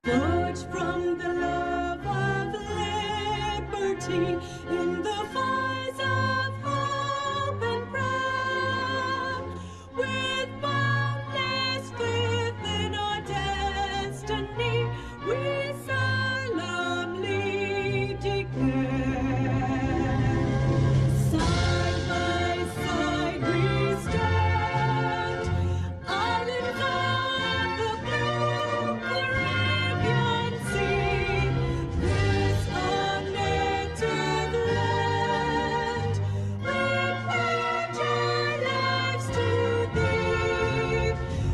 Forged from the love of liberty in the fires of hope and proud, with boundless faith in our destiny, we solemnly declare. Side by side we stand, islands of the blue Caribbean Sea, this our native land. We pledge our lives to thee.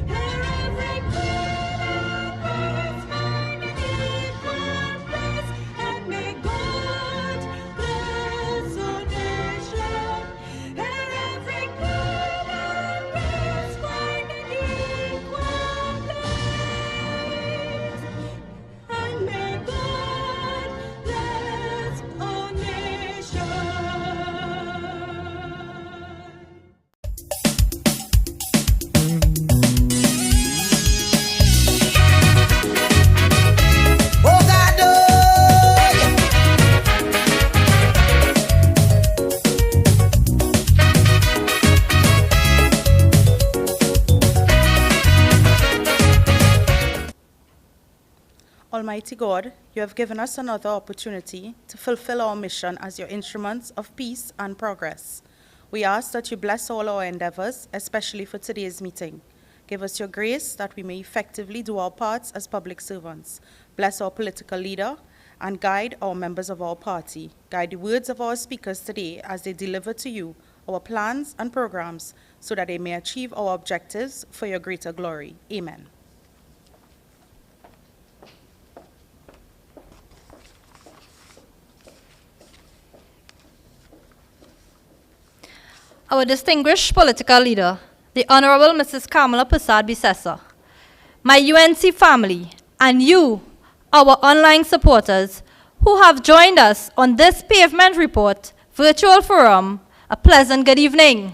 Here every queen and find an equal place, and may God bless our nation. Here every queen and find an equal place, and may God bless our nation. Oh God, oh, Almighty God, you have given us another opportunity to fulfill our mission as your instruments of peace and progress. We ask that you bless all our endeavors, especially for today's meeting. Give us your grace that we may effectively do our parts as public servants. Bless our political leader and guide our members of our party. Guide the words of our speakers today as they deliver to you our plans and programs so that they may achieve our objectives for your greater glory. Amen. Our distinguished political leader, the Honorable Mrs. Kamala Persad-Bissessar, my UNC family, and you, our online supporters, who have joined us on this Pavement Report virtual forum, a pleasant good evening.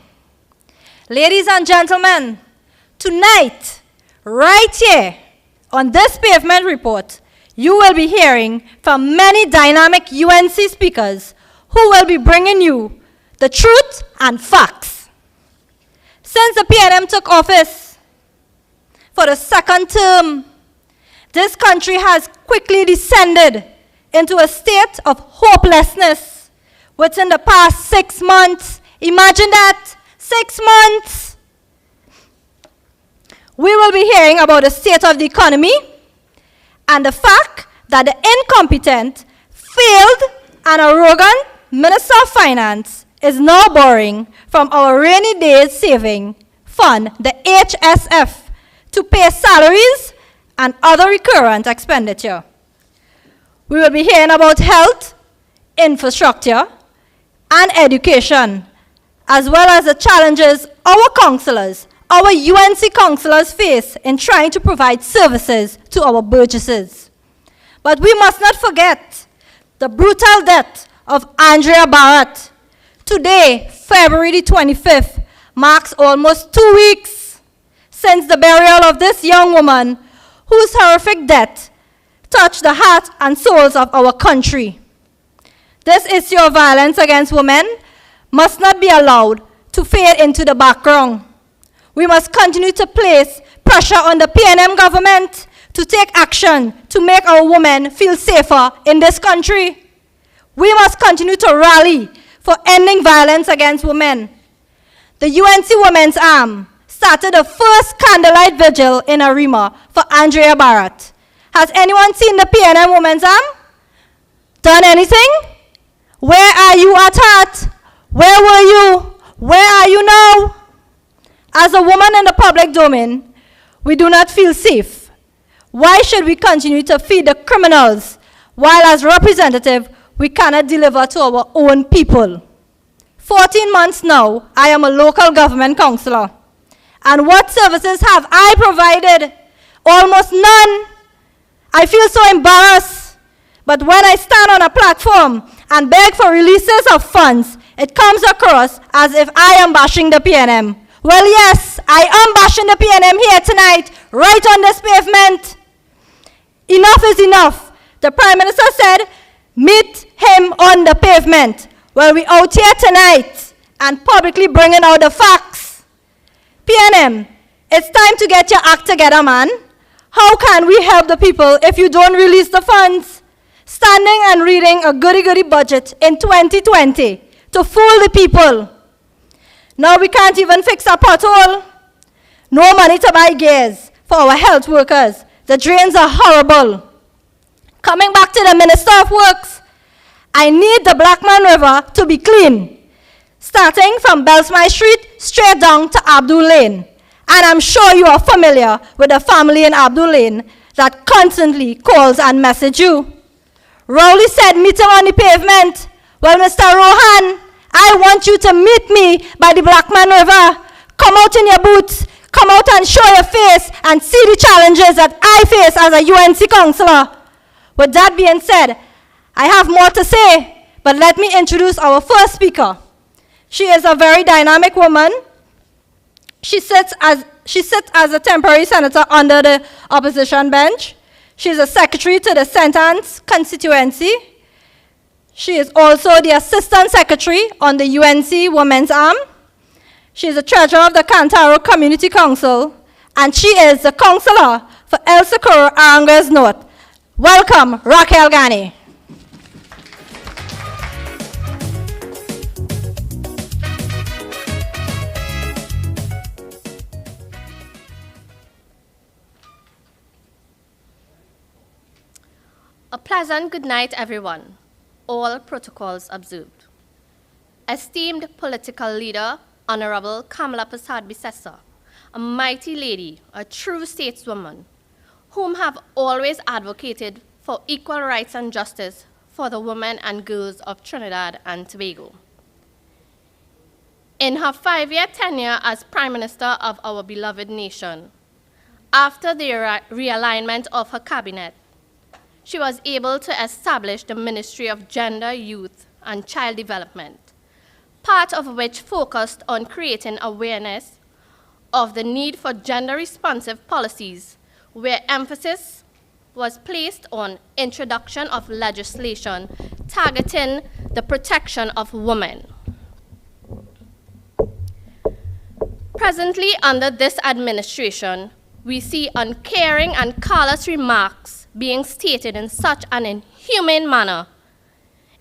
Ladies and gentlemen, tonight, right here, on this Pavement Report, you will be hearing from many dynamic UNC speakers who will be bringing you the truth and facts. Since the PNM took office for the second term, this country has quickly descended into a state of hopelessness within the past 6 months. Imagine that, 6 months. We will be hearing about the state of the economy and the fact that the incompetent, failed, and arrogant Minister of Finance is now borrowing from our rainy days saving fund, the HSF, to pay salaries and other recurrent expenditure. We will be hearing about health, infrastructure, and education, as well as the challenges our councillors, our UNC councillors face in trying to provide services to our burgesses. But we must not forget the brutal death of Andrea Barrett. Today, February the 25th, marks almost 2 weeks since the burial of this young woman whose horrific death touched the heart and souls of our country. This issue of violence against women must not be allowed to fade into the background. We must continue to place pressure on the PNM government to take action to make our women feel safer in this country. We must continue to rally for ending violence against women. The UNC Women's Arm started the first candlelight vigil in Arima for Andrea Barrett. Has anyone seen the PNM Women's Arm? Done anything? Where are you at heart? Where were you? Where are you now? As a woman in the public domain, we do not feel safe. Why should we continue to feed the criminals while as representative we cannot deliver to our own people? 14 months now, I am a local government councillor. And what services have I provided? Almost none. I feel so embarrassed. But when I stand on a platform and beg for releases of funds, it comes across as if I am bashing the PNM. Well, yes, I am bashing the PNM here tonight, right on this pavement. Enough is enough. The Prime Minister said, meet him on the pavement. Well, we out here tonight and publicly bringing out the facts. PNM, it's time to get your act together, man. How can we help the people if you don't release the funds? Standing and reading a goody-goody budget in 2020 to fool the people. Now we can't even fix our pothole. No money to buy gas for our health workers. The drains are horrible. Coming back to the Minister of Works, I need the Blackman River to be clean, starting from Belsmai Street straight down to Abdul Lane. And I'm sure you are familiar with the family in Abdul Lane that constantly calls and messages you. Rowley said meeting on the pavement. Well, Mr. Rohan, I want you to meet me by the Blackman River. Come out in your boots. Come out and show your face and see the challenges that I face as a UNC councillor. With that being said, I have more to say, but let me introduce our first speaker. She is a very dynamic woman. She sits as a temporary senator under the opposition bench. She is a secretary to the St. Anne's constituency. She is also the assistant secretary on the UNC Women's Arm. She is the treasurer of the Cantaro Community Council, and she is the councillor for El Socorro Aranguez North. Welcome, Raquel Ghani. A pleasant good night, everyone. All protocols observed. Esteemed political leader, Honorable Kamala Prasad Bisesa, a mighty lady, a true stateswoman, whom have always advocated for equal rights and justice for the women and girls of Trinidad and Tobago. In her 5-year tenure as Prime Minister of our beloved nation, after the realignment of her cabinet, she was able to establish the Ministry of Gender, Youth, and Child Development, part of which focused on creating awareness of the need for gender-responsive policies, where emphasis was placed on introduction of legislation targeting the protection of women. Presently, under this administration, we see uncaring and callous remarks being stated in such an inhumane manner.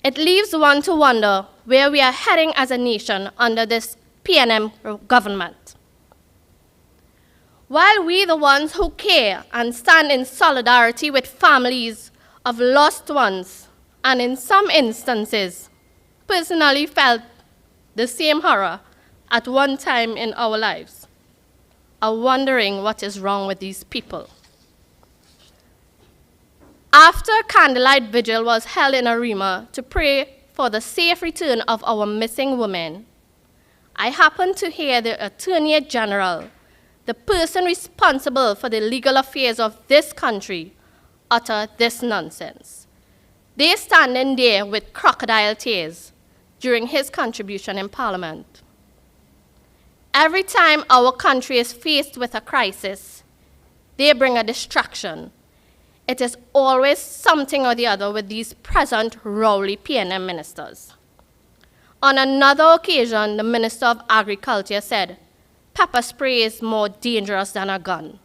It leaves one to wonder where we are heading as a nation under this PNM government. While we, the ones who care and stand in solidarity with families of lost ones, and in some instances, personally felt the same horror at one time in our lives, are wondering what is wrong with these people. After a candlelight vigil was held in Arima to pray for the safe return of our missing women, I happened to hear the Attorney General, the person responsible for the legal affairs of this country, utter this nonsense. They standing there with crocodile tears during his contribution in Parliament. Every time our country is faced with a crisis, they bring a distraction. It is always something or the other with these present Rowley PNM ministers. On another occasion, the Minister of Agriculture said, pepper spray is more dangerous than a gun.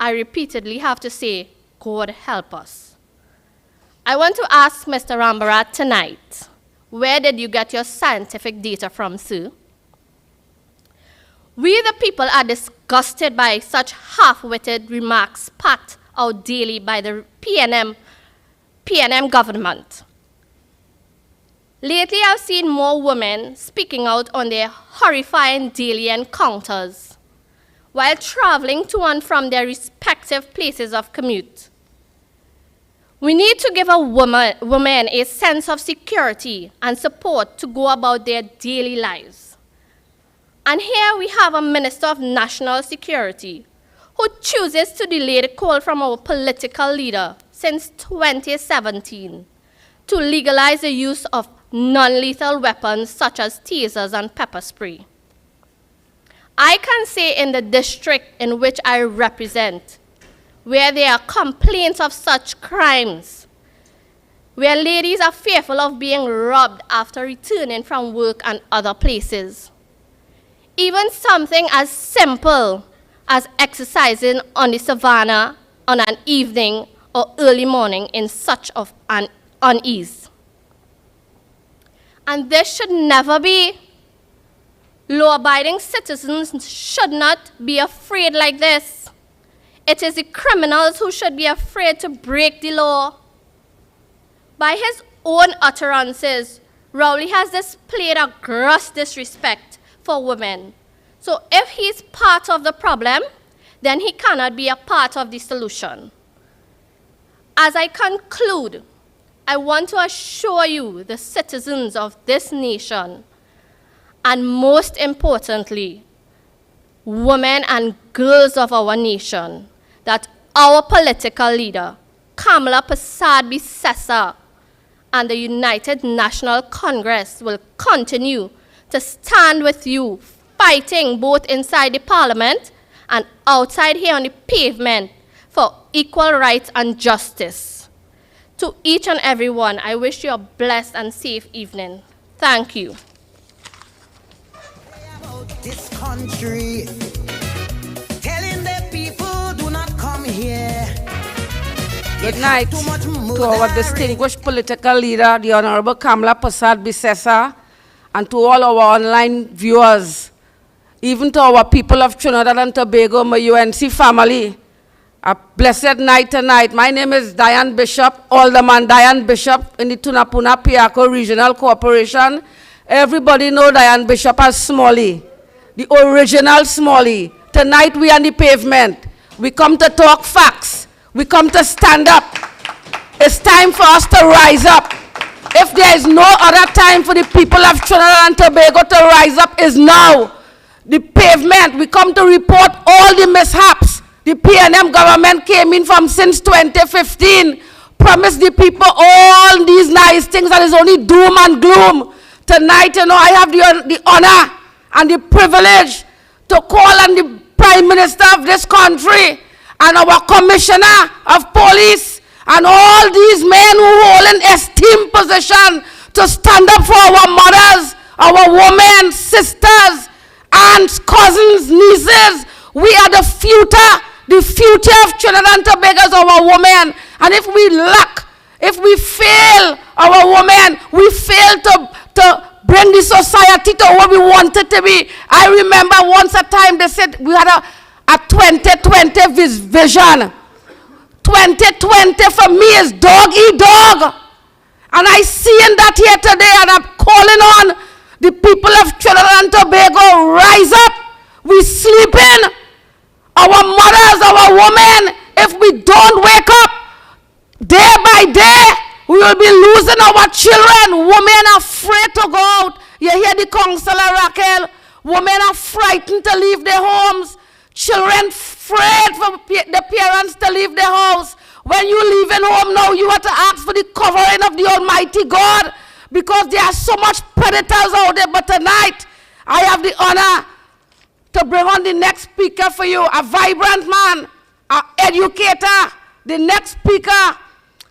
I repeatedly have to say, God help us. I want to ask Mr. Rambarat tonight, where did you get your scientific data from, sir? We the people are disgusted by such half-witted remarks spat out daily by the PNM government. Lately, I've seen more women speaking out on their horrifying daily encounters while traveling to and from their respective places of commute. We need to give a woman a sense of security and support to go about their daily lives. And here we have a Minister of National Security who chooses to delay the call from our political leader since 2017 to legalize the use of non-lethal weapons such as tasers and pepper spray. I can say in the district in which I represent, where there are complaints of such crimes, where ladies are fearful of being robbed after returning from work and other places. Even something as simple as exercising on the savannah on an evening or early morning in such of an unease. And this should never be. Law-abiding citizens should not be afraid like this. It is the criminals who should be afraid to break the law. By his own utterances, Rowley has displayed a gross disrespect for women. So if he's part of the problem, then he cannot be a part of the solution. As I conclude, I want to assure you, the citizens of this nation, and most importantly, women and girls of our nation, that our political leader, Kamala Persad-Bissessar, and the United National Congress will continue to stand with you, fighting both inside the parliament and outside here on the pavement for equal rights and justice. To each and every one, I wish you a blessed and safe evening. Thank you. This country, telling the people do not come here. Good night to our distinguished political leader, the Honorable Kamala Persad-Bissessar, and to all our online viewers, even to our people of Trinidad and Tobago, my UNC family. A blessed night tonight. My name is Diane Bishop, Alderman Diane Bishop in the Tunapuna-Piako Regional Corporation. Everybody know Diane Bishop as Smalley, the original Smalley. Tonight we are on the pavement. We come to talk facts. We come to stand up. It's time for us to rise up. If there is no other time for the people of Trinidad and Tobago to rise up, is now. The pavement, we come to report all the mishaps. The PNM government came in from since 2015, promised the people all these nice things, and it's only doom and gloom. Tonight, you know, I have the honor and the privilege to call on the Prime Minister of this country and our Commissioner of Police and all these men who hold an esteemed position to stand up for our mothers, our women, sisters, aunts, cousins, nieces. We are the future. The future of Trinidad and Tobago is our women. And if we lack, if we fail our women, we fail to bring the society to where we want it to be. I remember once a time they said we had a 2020 vision. 2020 for me is dog eat dog. And I see in that here today, and I'm calling on the people of Trinidad and Tobago, rise up. We sleeping. Our mothers, our women, if we don't wake up, day by day, we will be losing our children. Women are afraid to go out. You hear the counselor, Raquel. Women are frightened to leave their homes. Children afraid for the parents to leave their house. When you leaving home now, you have to ask for the covering of the Almighty God, because there are so much predators out there. But tonight, I have the honor to bring on the next speaker for you, a vibrant man, an educator. The next speaker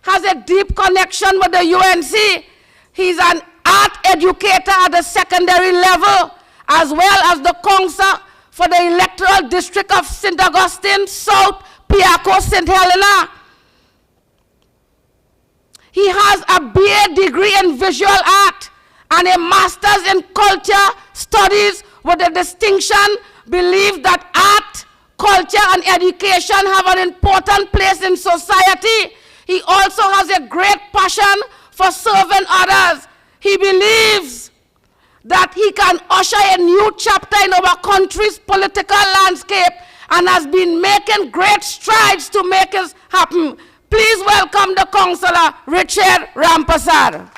has a deep connection with the UNC. He's an art educator at the secondary level, as well as the council for the electoral district of St. Augustine, South, Piako, St. Helena. He has a BA degree in visual art and a master's in culture studies with a distinction. Believe that art, culture, and education have an important place in society. He also has a great passion for serving others. He believes that he can usher a new chapter in our country's political landscape and has been making great strides to make it happen. Please welcome the councillor, Richard Rampasad.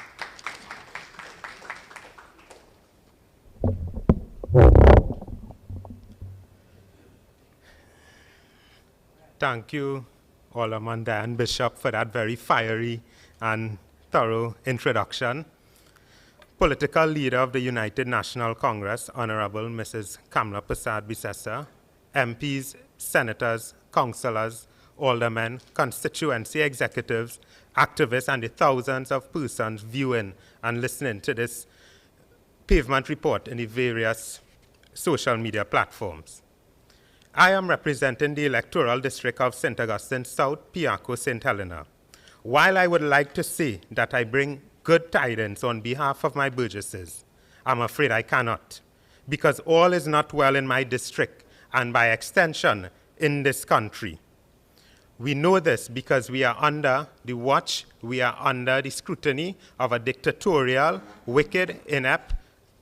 Thank you, Alderman Diane Bishop, for that very fiery and thorough introduction. political leader of the United National Congress, Honorable Mrs. Kamla Persad-Bissessar, MPs, senators, councillors, aldermen, constituency executives, activists, and the thousands of persons viewing and listening to this Pavement Report in the various social media platforms. I am representing the electoral district of St. Augustine South, Piarco, St. Helena. While I would like to say that I bring good tidings on behalf of my burgesses, I'm afraid I cannot, because all is not well in my district and by extension in this country. We know this because we are under the watch, we are under the scrutiny of a dictatorial, wicked, inept,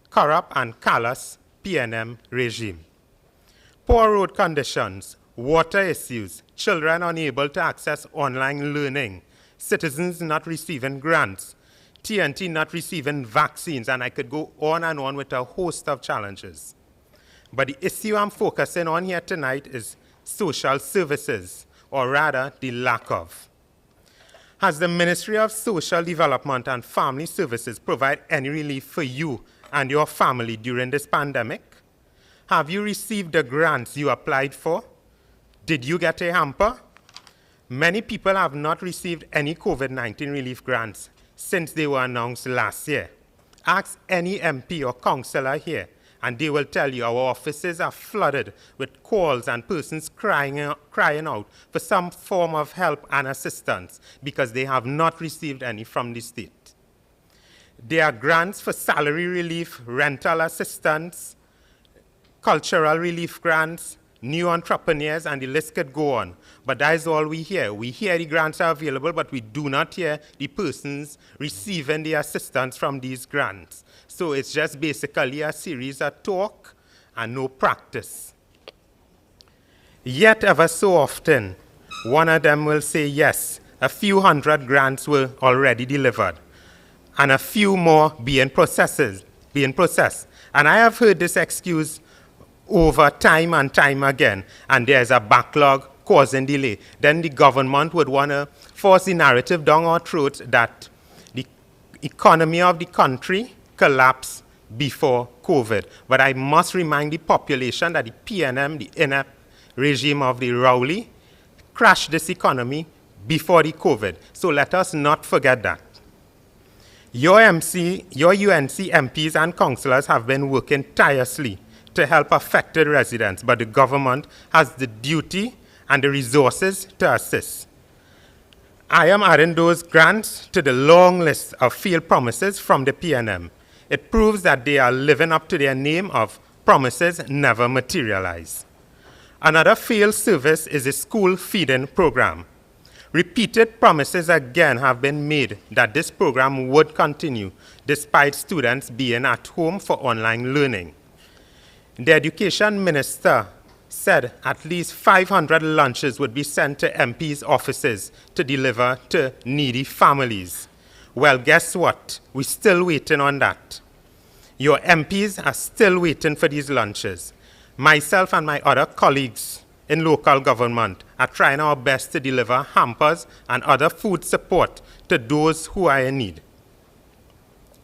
corrupt, and callous PNM regime. Poor road conditions, water issues, children unable to access online learning, citizens not receiving grants, TNT not receiving vaccines, and I could go on and on with a host of challenges. But the issue I'm focusing on here tonight is social services, or rather the lack of. Has the Ministry of Social Development and Family Services provided any relief for you and your family during this pandemic? Have you received the grants you applied for? Did you get a hamper? Many people have not received any COVID-19 relief grants since they were announced last year. Ask any MP or councillor here, and they will tell you our offices are flooded with calls and persons crying out for some form of help and assistance because they have not received any from the state. There are grants for salary relief, rental assistance, cultural relief grants, new entrepreneurs, and the list could go on. But that is all we hear. We hear the grants are available, but we do not hear the persons receiving the assistance from these grants. So it's just basically a series of talk and no practice. Yet ever so often, one of them will say, yes, a few hundred grants were already delivered, and a few more being processed. And I have heard this excuse over time and time again, and there's a backlog causing delay. Then the government would want to force the narrative down our throats that the economy of the country collapsed before COVID. But I must remind the population that the PNM, the inept regime of the Rowley, crashed this economy before the COVID. So let us not forget that. Your UNC MPs and councillors have been working tirelessly to help affected residents, but the government has the duty and the resources to assist. I am adding those grants to the long list of failed promises from the PNM. It proves that they are living up to their name of promises never materialize. Another failed service is the school feeding program. Repeated promises again have been made that this program would continue despite students being at home for online learning. The education minister said at least 500 lunches would be sent to MPs' offices to deliver to needy families. Well, guess what? We're still waiting on that. Your MPs are still waiting for these lunches. Myself and my other colleagues in local government are trying our best to deliver hampers and other food support to those who are in need.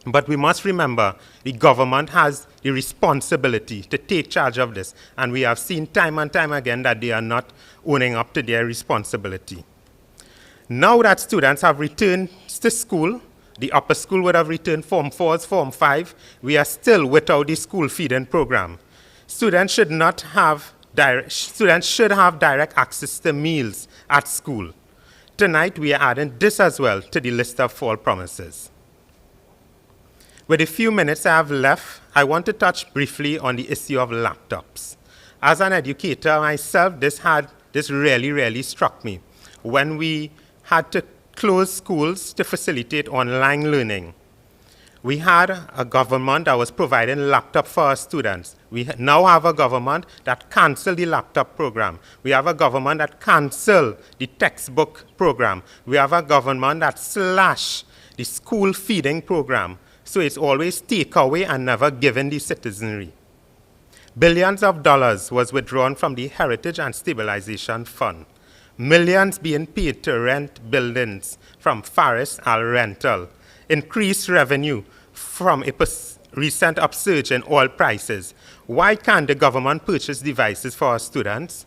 But we must remember the government has the responsibility to take charge of this, and we have seen time and time again that they are not owning up to their responsibility. Now that students have returned to school, the upper school would have returned Form 4s, Form 5, we are still without the school feeding program. Students should have direct access to meals at school. Tonight we are adding this as well to the list of fall promises. With the few minutes I have left, I want to touch briefly on the issue of laptops. As an educator myself, this really struck me when we had to close schools to facilitate online learning. We had a government that was providing laptops for our students. We now have a government that canceled the laptop program. We have a government that canceled the textbook program. We have a government that slashed the school feeding program. So it's always takeaway and never given the citizenry. Billions of dollars was withdrawn from the Heritage and Stabilization Fund. Millions being paid to rent buildings from Faris Al Rental. Increased revenue from a recent upsurge in oil prices, why can't the government purchase devices for our students?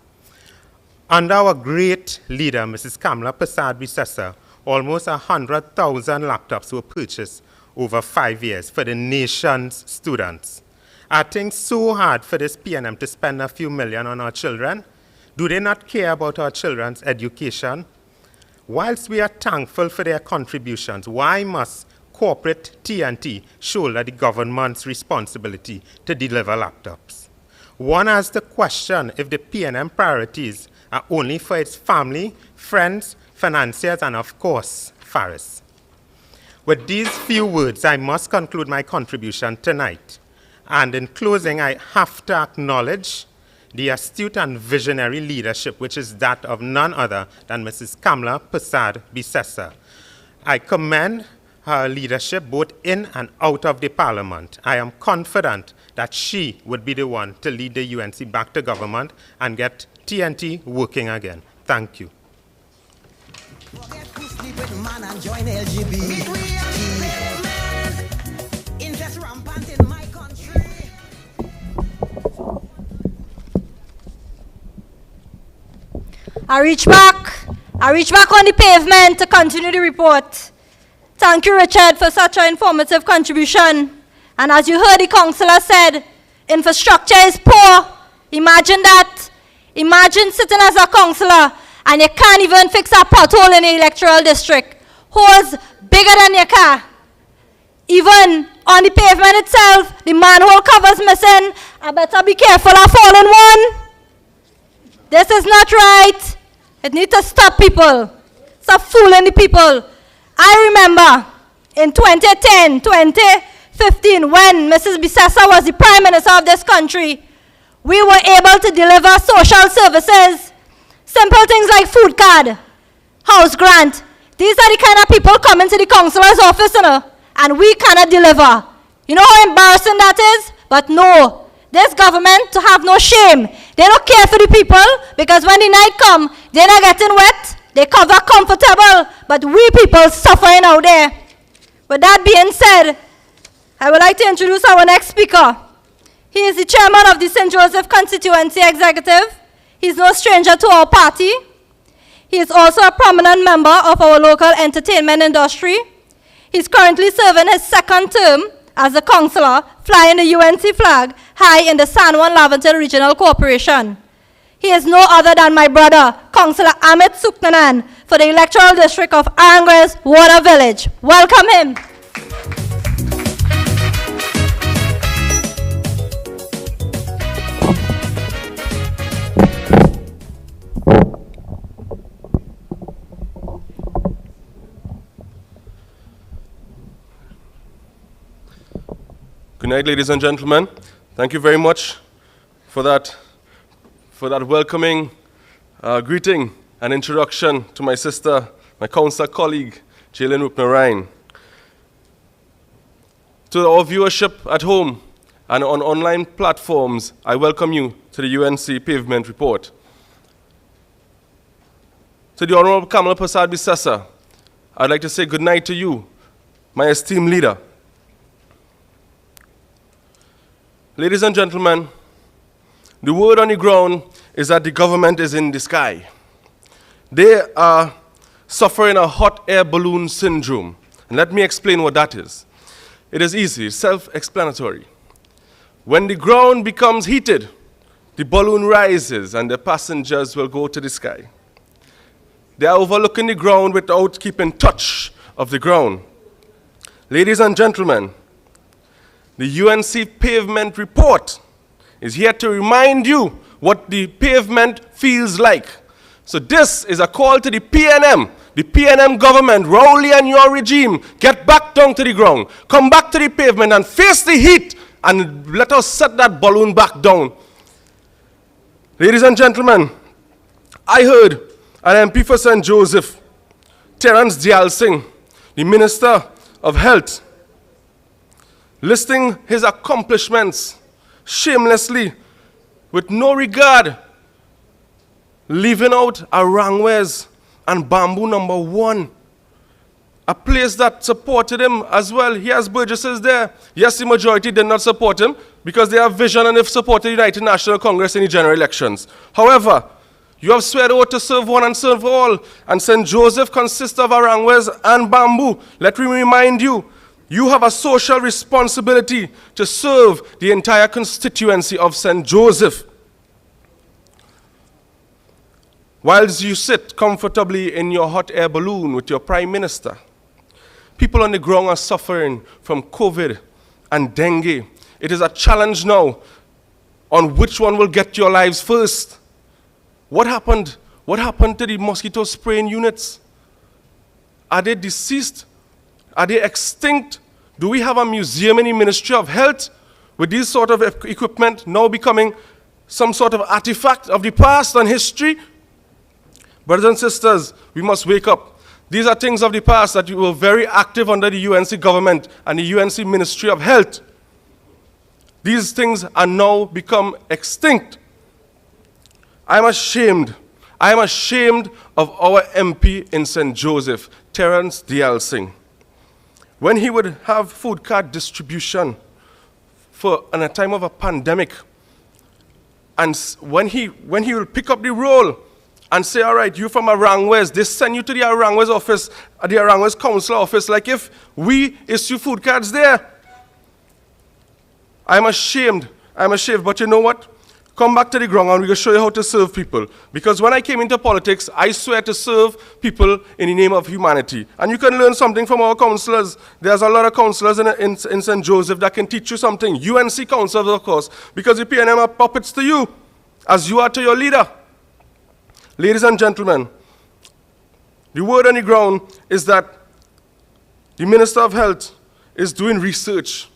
Under our great leader, Mrs. Kamla Persad-Bissessar, almost 100,000 laptops were purchased over 5 years for the nation's students. Are things so hard for this PNM to spend a few million on our children? Do they not care about our children's education? Whilst we are thankful for their contributions, why must corporate TNT shoulder the government's responsibility to deliver laptops? One has to question if the PNM priorities are only for its family, friends, financiers, and of course, Faris. With these few words, I must conclude my contribution tonight. And in closing, I have to acknowledge the astute and visionary leadership, which is that of none other than Mrs. Kamla Persad-Bissessar. I commend her leadership both in and out of the parliament. I am confident that she would be the one to lead the UNC back to government and get TNT working again. Thank you. Forget to sleep with man and join LGBT. Incest rampant in my country. I reach back on the pavement to continue the report. Thank you, Richard, for such an informative contribution. And as you heard the councillor said, infrastructure is poor. Imagine that. Imagine sitting as a councillor and you can't even fix a pothole in the electoral district. Holes bigger than your car. Even on the pavement itself, the manhole cover's missing. I better be careful of falling one. This is not right. It needs to stop people. Stop fooling the people. I remember in 2010, 2015, when Mrs. Bissessar was the Prime Minister of this country, we were able to deliver social services. Simple things like food card, house grant. These are the kind of people coming to the councillor's office, and we cannot deliver. You know how embarrassing that is? But no, this government to have no shame. They don't care for the people, because when the night come, they're not getting wet. They cover comfortable, but we people suffering out there. With that being said, I would like to introduce our next speaker. He is the chairman of the St. Joseph Constituency Executive. He's no stranger to our party. He is also a prominent member of our local entertainment industry. He's currently serving his second term as a councillor, flying the UNC flag high in the San Juan Laventille Regional Corporation. He is no other than my brother, Councillor Amit Suknanan, for the electoral district of Aranguez Water Village. Welcome him. Good night, ladies and gentlemen. Thank you very much for that welcoming greeting and introduction to my sister, my council colleague, Jalen Rupner-Ryan. To our viewership at home and on online platforms, I welcome you to the UNC Pavement Report. To the Honorable Kamla Persad-Bissessar, I'd like to say good night to you, my esteemed leader. Ladies and gentlemen, the word on the ground is that the government is in the sky. They are suffering a hot air balloon syndrome. And let me explain what that is. It is easy, self-explanatory. When the ground becomes heated, the balloon rises and the passengers will go to the sky. They are overlooking the ground without keeping touch of the ground. Ladies and gentlemen, the UNC Pavement Report is here to remind you what the pavement feels like. So this is a call to the PNM government, Rowley and your regime, get back down to the ground, come back to the pavement and face the heat and let us set that balloon back down. Ladies and gentlemen, I heard an MP for St. Joseph, Terence Dial Singh, the Minister of Health, listing his accomplishments shamelessly with no regard, leaving out Aranguez and Bamboo number 1. a place that supported him as well. He has burgesses there. Yes, the majority did not support him because they have vision and they've supported the United National Congress in the general elections. However, you have swear oath to serve one and serve all, and St. Joseph consists of Arangwes and Bamboo. Let me remind you, you have a social responsibility to serve the entire constituency of St. Joseph. Whilst you sit comfortably in your hot air balloon with your Prime Minister, people on the ground are suffering from COVID and dengue. It is a challenge now on which one will get your lives first. What happened? What happened to the mosquito spraying units? Are they deceased? Are they extinct? Do we have a museum in the Ministry of Health with these sort of equipment now becoming some sort of artifact of the past and history? Brothers and sisters, we must wake up. These are things of the past that were very active under the UNC government and the UNC Ministry of Health. These things are now become extinct. I am ashamed of our MP in St. Joseph, Terence D.L. Singh. When he would have food cart distribution in a time of a pandemic, and when he will pick up the role and say, all right, you from Arangwes, they send you to the Arangwes office, the Arangwes council office, like if we issue food cards there. I'm ashamed, but you know what? Come back to the ground and we're going to show you how to serve people. Because when I came into politics, I swear to serve people in the name of humanity. And you can learn something from our councillors. There's a lot of councillors in St. Joseph that can teach you something. UNC councillors, of course, because the PNM are puppets to you, as you are to your leader. Ladies and gentlemen, the word on the ground is that the Minister of Health is doing research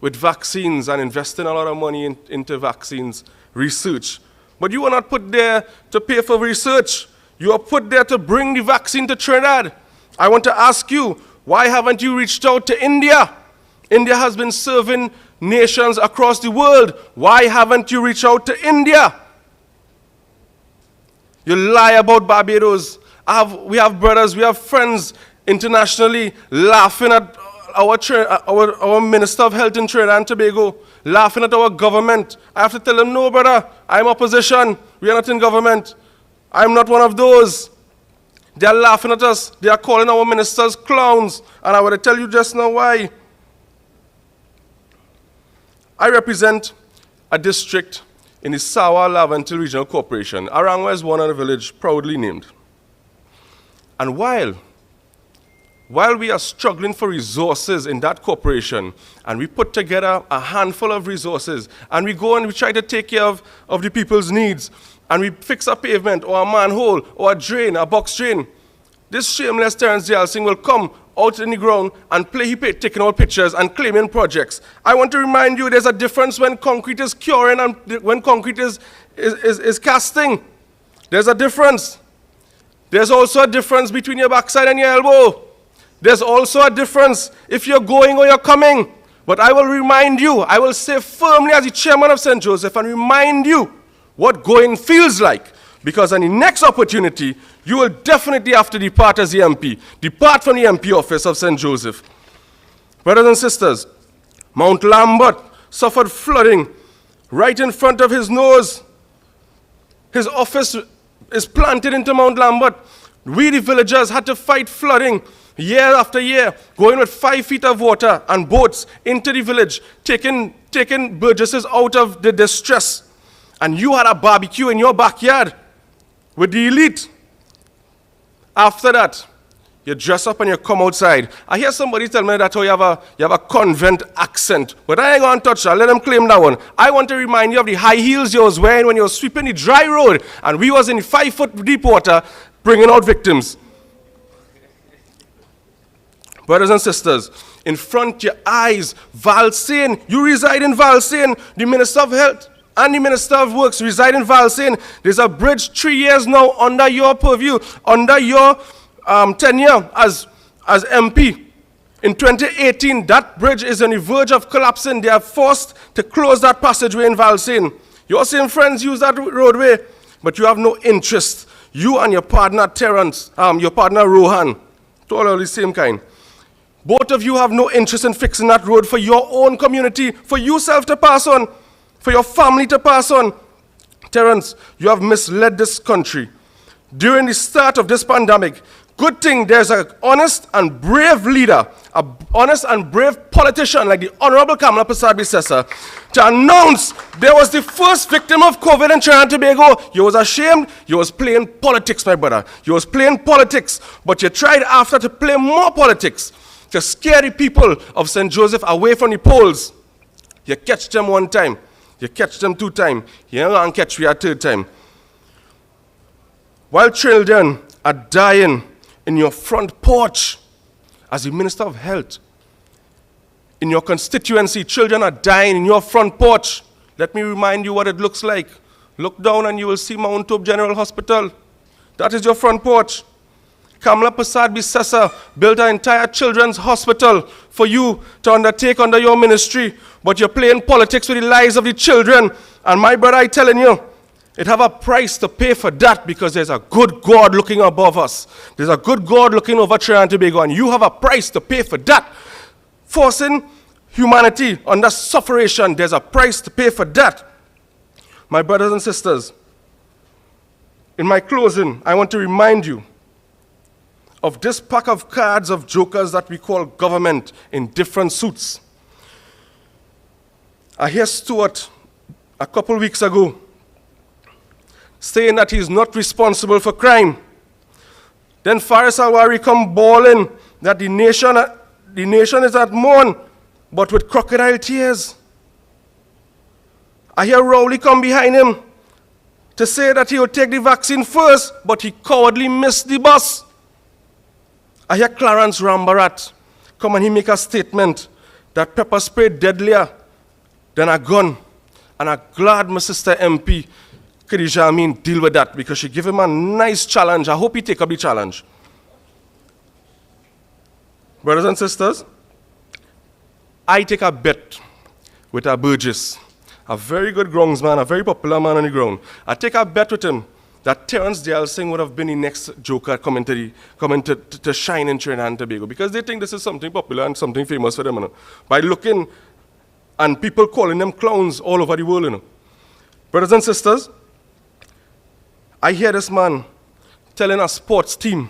with vaccines and investing a lot of money into vaccines research. But you are not put there to pay for research. You are put there to bring the vaccine to Trinidad. I want to ask you, why haven't you reached out to India? India has been serving nations across the world. Why haven't you reached out to India? You lie about Barbados. We have brothers, we have friends internationally laughing at our Minister of Health in Trinidad and Tobago, laughing at our government. I have to tell them, no, brother, I'm opposition. We are not in government. I'm not one of those. They are laughing at us. They are calling our ministers clowns. And I want to tell you just now why. I represent a district in the Sawa-Laventil Regional Corporation. Arangwa is one of the village proudly named. And while we are struggling for resources in that corporation, and we put together a handful of resources, and we go and we try to take care of the people's needs, and we fix a pavement or a manhole or a drain, a box drain, this shameless Terence D.L. Singh will come out in the ground and taking out pictures and claiming projects. I want to remind you there's a difference when concrete is curing and when concrete is casting. There's a difference. There's also a difference between your backside and your elbow. There's also a difference if you're going or you're coming. But I will remind you, I will say firmly as the chairman of St. Joseph and remind you what going feels like. Because on the next opportunity, you will definitely have to depart as the MP. Depart from the MP office of St. Joseph. Brothers and sisters, Mount Lambert suffered flooding right in front of his nose. His office is planted into Mount Lambert. We, the villagers, had to fight flooding year after year, going with 5 feet of water and boats into the village, taking burgesses out of the distress. And you had a barbecue in your backyard with the elite. After that, you dress up and you come outside. I hear somebody tell me that you have a convent accent, but I ain't going to touch that. Let them claim that one. I want to remind you of the high heels you was wearing when you were sweeping the dry road, and we was in 5 foot deep water bringing out victims. Brothers and sisters, in front of your eyes, Valsayn, you reside in Valsayn, the Minister of Health and the Minister of Works reside in Valsayn. There's a bridge 3 years now under your purview, under your tenure as MP. In 2018, that bridge is on the verge of collapsing. They are forced to close that passageway in Valsayn. Your same friends use that roadway, but you have no interest. You and your partner Terence, your partner Rohan, all of the same kind. Both of you have no interest in fixing that road for your own community, for yourself to pass on, for your family to pass on. Terrence, you have misled this country. During the start of this pandemic, good thing there's an honest and brave leader, an honest and brave politician like the Honorable Kamala Persad-Bissessar to announce there was the first victim of COVID in Trinidad and Tobago. You was ashamed. You was playing politics, my brother. You was playing politics, but you tried after to play more politics to scare the people of St. Joseph away from the polls. You catch them one time. You catch them 2 times. You don't catch me a 3rd time. While children are dying in your front porch, as the Minister of Health, in your constituency, children are dying in your front porch. Let me remind you what it looks like. Look down and you will see Mount Hope General Hospital. That is your front porch. Kamala Persad-Bissessar built an entire children's hospital for you to undertake under your ministry, but you're playing politics with the lives of the children. And my brother, I'm telling you, it have a price to pay for that, because there's a good God looking above us. There's a good God looking over Trinidad and Tobago, and you have a price to pay for that. Forcing humanity under sufferation, there's a price to pay for that. My brothers and sisters, in my closing, I want to remind you of this pack of cards of jokers that we call government in different suits. I hear Stuart a couple weeks ago saying that he's not responsible for crime. Then Faris Awari come bawling that the nation is at mourn, but with crocodile tears. I hear Rowley come behind him to say that he will take the vaccine first, but he cowardly missed the bus. I hear Clarence Rambarat come and he make a statement that pepper spray deadlier than a gun. And I'm glad my sister MP, Khadija Amin, deal with that, because she gave him a nice challenge. I hope he take up the challenge. Brothers and sisters, I take a bet with a Burgess, a very good groundsman, a very popular man on the ground. I take a bet with him that Terrence Dale Singh would have been the next joker coming to shine in Trinidad and Tobago, because they think this is something popular and something famous for them, you know, by looking and people calling them clowns all over the world, you know. Brothers and sisters, I hear this man telling a sports team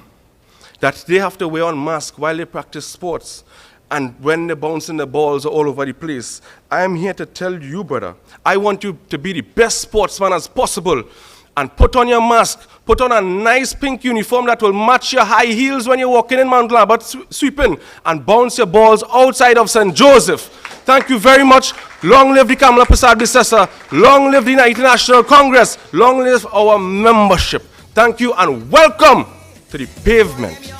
that they have to wear on mask while they practice sports, and when they're bouncing the balls all over the place. I am here to tell you, brother, I want you to be the best sportsman as possible, and put on your mask, put on a nice pink uniform that will match your high heels when you're walking in Mount Lambert sweeping, and bounce your balls outside of St. Joseph. Thank you very much. Long live the Kamala Persad-Bissessar. Long live the United National Congress. Long live our membership. Thank you and welcome to the Pavement.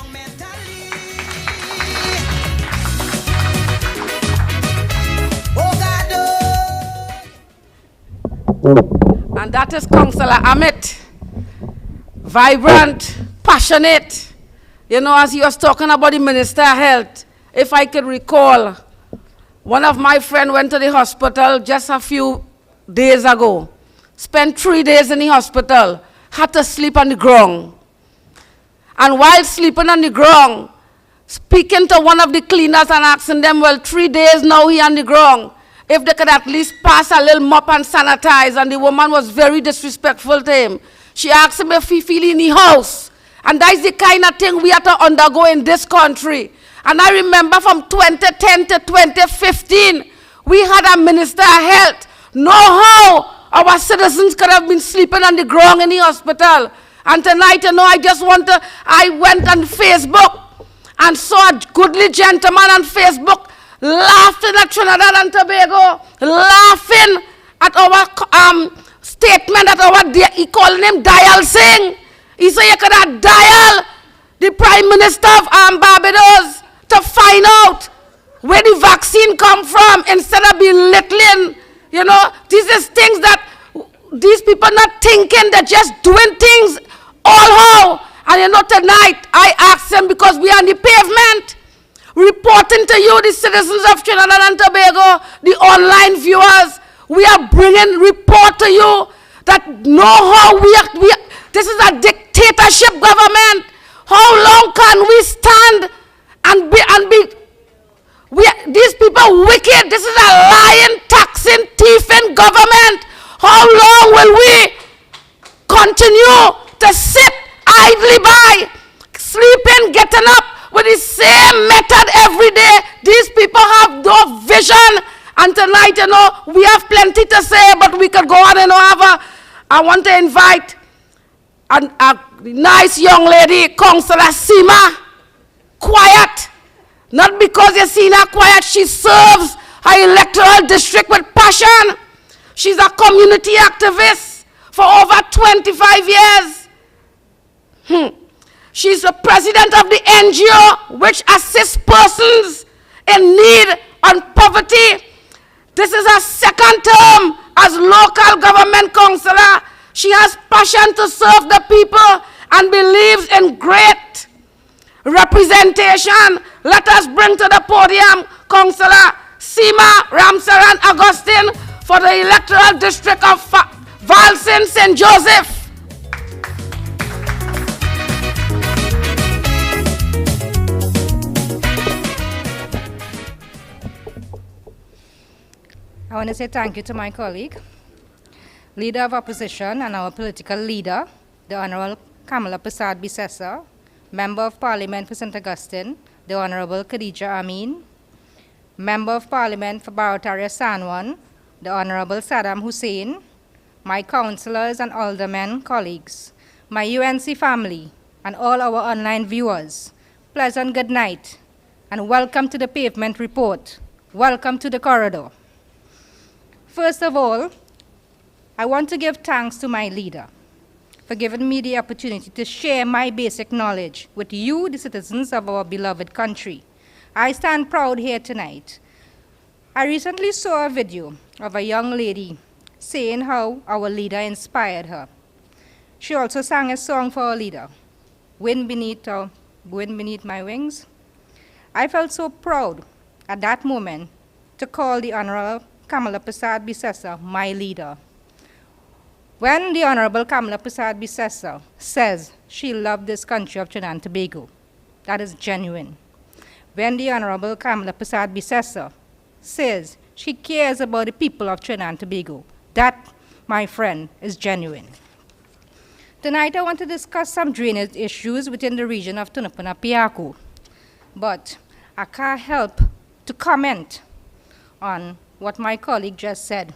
And that is Councillor Amit. Vibrant, passionate. You know, as he was talking about the Minister of Health, if I could recall, one of my friends went to the hospital just a few days ago, spent 3 days in the hospital, had to sleep on the ground. And while sleeping on the ground, speaking to one of the cleaners and asking them, well, 3 days now he on the ground, if they could at least pass a little mop and sanitize, and the woman was very disrespectful to him. She asked him if he feel in the house. And that's the kind of thing we have to undergo in this country. And I remember from 2010 to 2015, we had a Minister of Health know how our citizens could have been sleeping on the ground in the hospital. And tonight, you know, I went on Facebook and saw a goodly gentleman on Facebook laughing at Trinidad and Tobago, laughing at our statement that he calling him Dial Singh. He said you could have dial the Prime Minister of Barbados to find out where the vaccine come from instead of belittling. You know, these is things that these people not thinking, they're just doing things all how. And you know, tonight I asked them, because we are on the pavement, reporting to you, the citizens of Trinidad and Tobago, the online viewers, we are bringing report to you that know how this is a dictatorship government. How long can we stand and be These people wicked. This is a lying, taxing, thieving government. How long will we continue to sit idly by, sleeping, getting up with the same method every day? These people have no vision. And tonight, we have plenty to say, but we could go on and over. I want to invite a nice young lady, Councillor Seema. Quiet. Not because you see her quiet, she serves her electoral district with passion. She's a community activist for over 25 years. She's the president of the NGO which assists persons in need and poverty. This is her second term as local government councillor. She has passion to serve the people and believes in great representation. Let us bring to the podium Councillor Seema Ramsaran Augustine for the electoral district of Valsin St. Joseph. I want to say thank you to my colleague, Leader of Opposition and our political leader, the Honorable Kamala Prasad Bisesa, Member of Parliament for St. Augustine, the Honorable Khadija Amin, Member of Parliament for Barataria Sanwan, the Honorable Saddam Hussein, my councillors and aldermen colleagues, my UNC family, and all our online viewers. Pleasant good night, and welcome to the Pavement Report. Welcome to the corridor. First of all, I want to give thanks to my leader for giving me the opportunity to share my basic knowledge with you, the citizens of our beloved country. I stand proud here tonight. I recently saw a video of a young lady saying how our leader inspired her. She also sang a song for our leader, Wind Beneath My Wings. I felt so proud at that moment to call the Honorable Kamala Prasad Bisesa my leader. When the Honorable Kamala Prasad Bisesa says she loved this country of Trinidad and Tobago, that is genuine. When the Honorable Kamala Prasad Bisesa says she cares about the people of Trinidad and Tobago, that, my friend, is genuine. Tonight I want to discuss some drainage issues within the region of Tunapuna-Piako, but I can't help to comment on what my colleague just said,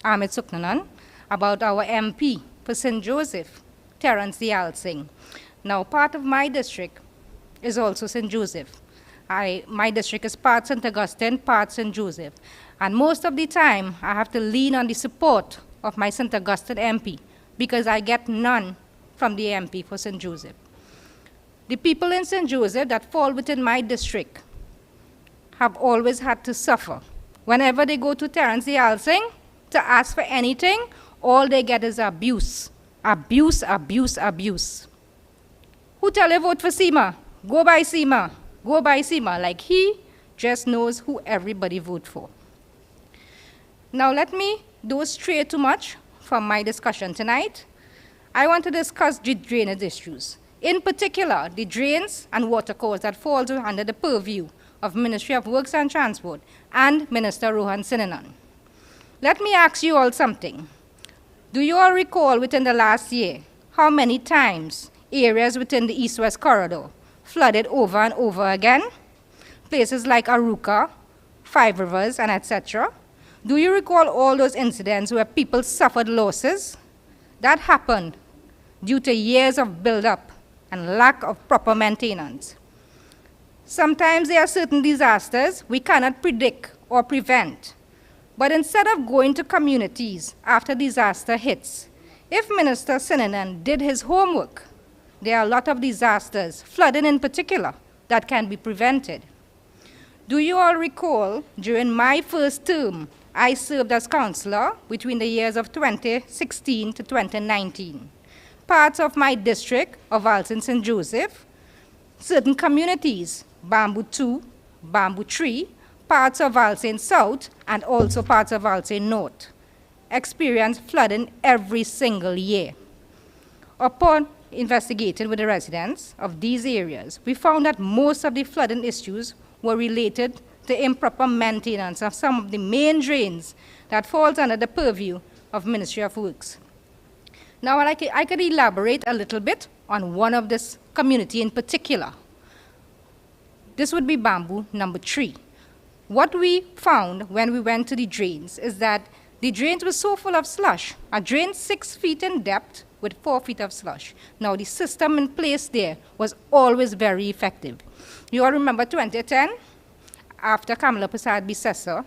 Ahmed Suknanan, about our MP for St. Joseph, Terence Dialsing. Now, part of my district is also St. Joseph. My district is part St. Augustine, part St. Joseph. And most of the time, I have to lean on the support of my St. Augustine MP because I get none from the MP for St. Joseph. The people in St. Joseph that fall within my district have always had to suffer. Whenever they go to Terence Dialsing to ask for anything, all they get is abuse. Abuse, abuse, abuse. Who tell you vote for Seema? Go by Seema. Go by Seema. Like he just knows who everybody vote for. Now let me do stray too much from my discussion tonight. I want to discuss the drainage issues. In particular, the drains and watercourses that falls under the purview of Ministry of Works and Transport and Minister Rohan Sinanan. Let me ask you all something. Do you all recall within the last year how many times areas within the East-West corridor flooded over and over again? Places like Aruka, Five Rivers, and etc. Do you recall all those incidents where people suffered losses? That happened due to years of buildup and lack of proper maintenance. Sometimes there are certain disasters we cannot predict or prevent. But instead of going to communities after disaster hits, if Minister Sinanan did his homework, there are a lot of disasters, flooding in particular, that can be prevented. Do you all recall, during my first term, I served as councillor between the years of 2016 to 2019. Parts of my district of Valsin St. Joseph, certain communities, Bamboo 2, Bamboo 3, parts of Valsin South, and also parts of Valsin North, experience flooding every single year. Upon investigating with the residents of these areas, we found that most of the flooding issues were related to improper maintenance of some of the main drains that falls under the purview of Ministry of Works. Now, I could elaborate a little bit on one of this community in particular. This would be Bamboo number 3. What we found when we went to the drains is that the drains were so full of slush. A drain 6 feet in depth with 4 feet of slush. Now, the system in place there was always very effective. You all remember 2010, after Kamala Prasad Bisesa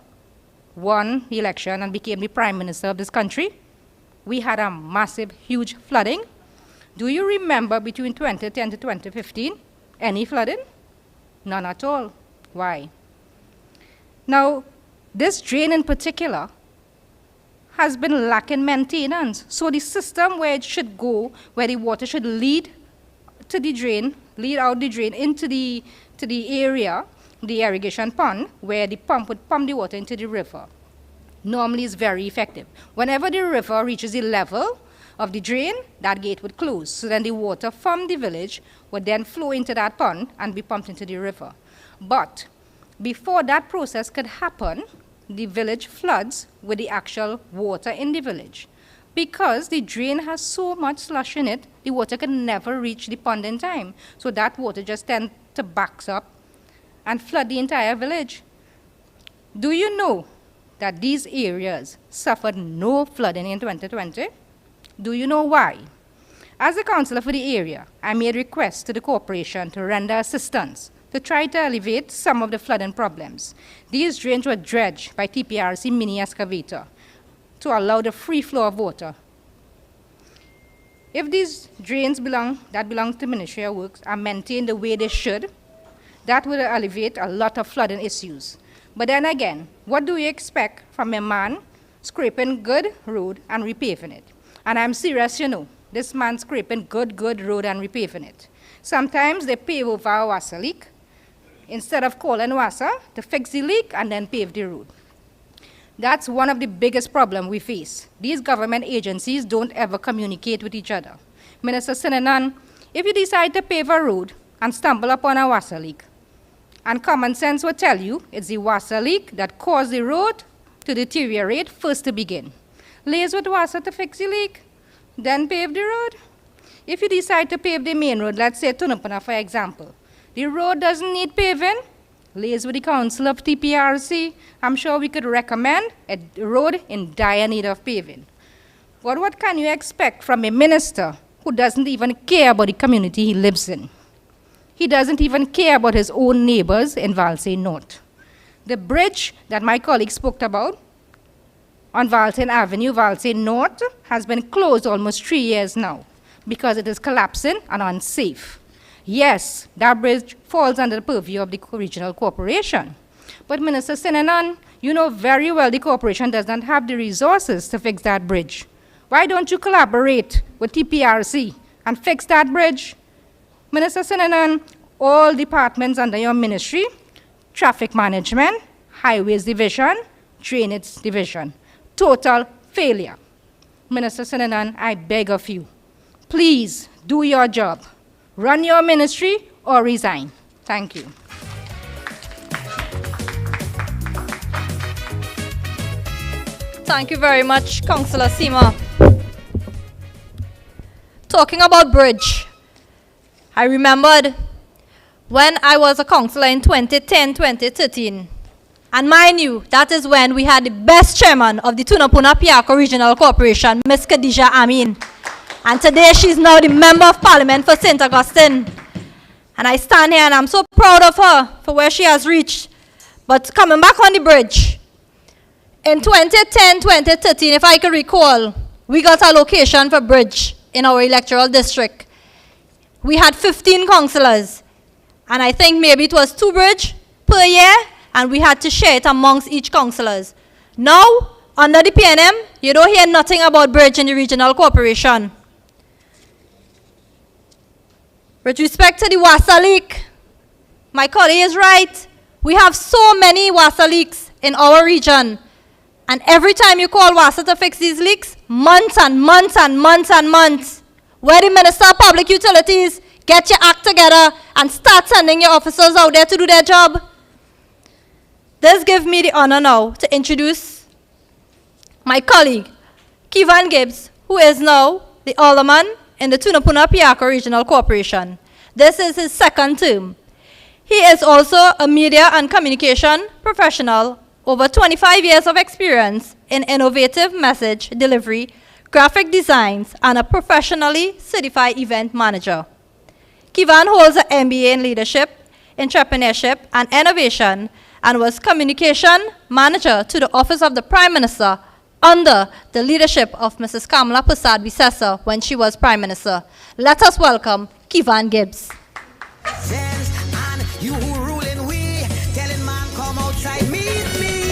won the election and became the Prime Minister of this country, we had a massive, huge flooding. Do you remember between 2010 to 2015, any flooding? None at all. Why? Now, this drain in particular has been lacking maintenance. So the system where it should go, where the water should lead to the drain, lead out the drain into the area, the irrigation pond, where the pump would pump the water into the river, normally is very effective. Whenever the river reaches the level of the drain, that gate would close. So then the water from the village would then flow into that pond and be pumped into the river. But before that process could happen, the village floods with the actual water in the village. Because the drain has so much slush in it, the water can never reach the pond in time. So that water just tends to back up and flood the entire village. Do you know that these areas suffered no flooding in 2020? Do you know why? As a councillor for the area, I made requests to the corporation to render assistance to try to alleviate some of the flooding problems. These drains were dredged by TPRC mini excavator to allow the free flow of water. If these drains that belong to Ministry of Works are maintained the way they should, that would alleviate a lot of flooding issues. But then again, what do you expect from a man scraping good road and repaving it? And I'm serious, you know, this man scraping good road and repaving it. Sometimes they pave over a water leak instead of calling water to fix the leak and then pave the road. That's one of the biggest problems we face. These government agencies don't ever communicate with each other. Minister Sinanan, if you decide to pave a road and stumble upon a water leak, and common sense will tell you it's the water leak that caused the road to deteriorate first to begin. Lays with water to fix the leak, then pave the road. If you decide to pave the main road, let's say Tunapuna for example, the road doesn't need paving, lays with the council of TPRC, I'm sure we could recommend a road in dire need of paving. But what can you expect from a minister who doesn't even care about the community he lives in? He doesn't even care about his own neighbors in Valsay North. The bridge that my colleague spoke about on Valsay Avenue, Valsay North, has been closed almost 3 years now because it is collapsing and unsafe. Yes, that bridge falls under the purview of the regional corporation. But Minister Sinanan, you know very well the corporation does not have the resources to fix that bridge. Why don't you collaborate with TPRC and fix that bridge? Minister Sinanan, all departments under your ministry, traffic management, highways division, drainage division, total failure. Minister Sinanan, I beg of you, please do your job. Run your ministry or resign. Thank you. Thank you very much, Councillor Seema. Talking about bridge, I remembered when I was a councillor in 2010-2013. And mind you, that is when we had the best chairman of the Tunapuna Piarco Regional Corporation, Ms. Khadija Amin. And today she's now the Member of Parliament for St. Augustine. And I stand here and I'm so proud of her for where she has reached. But coming back on the bridge, in 2010-2013, if I can recall, we got a location for bridge in our electoral district. We had 15 councillors, and I think maybe it was 2 bridge per year, and we had to share it amongst each councillors. Now, under the PNM, you don't hear nothing about bridge in the regional corporation. With respect to the water leak, my colleague is right. We have so many water leaks in our region, and every time you call water to fix these leaks, months and months and months and months. Where the Minister of Public Utilities, get your act together and start sending your officers out there to do their job. This gives me the honor now to introduce my colleague, Kivan Gibbs, who is now the Alderman in the Tunapuna-Piarco Regional Corporation. This is his second term. He is also a media and communication professional, over 25 years of experience in innovative message delivery, graphic designs, and a professionally certified event manager. Kivan holds an MBA in leadership, entrepreneurship, and innovation, and was communication manager to the Office of the Prime Minister under the leadership of Mrs. Kamala Persad-Bissessar when she was Prime Minister. Let us welcome Kivan Gibbs. You who ruling we, telling man come outside, meet me.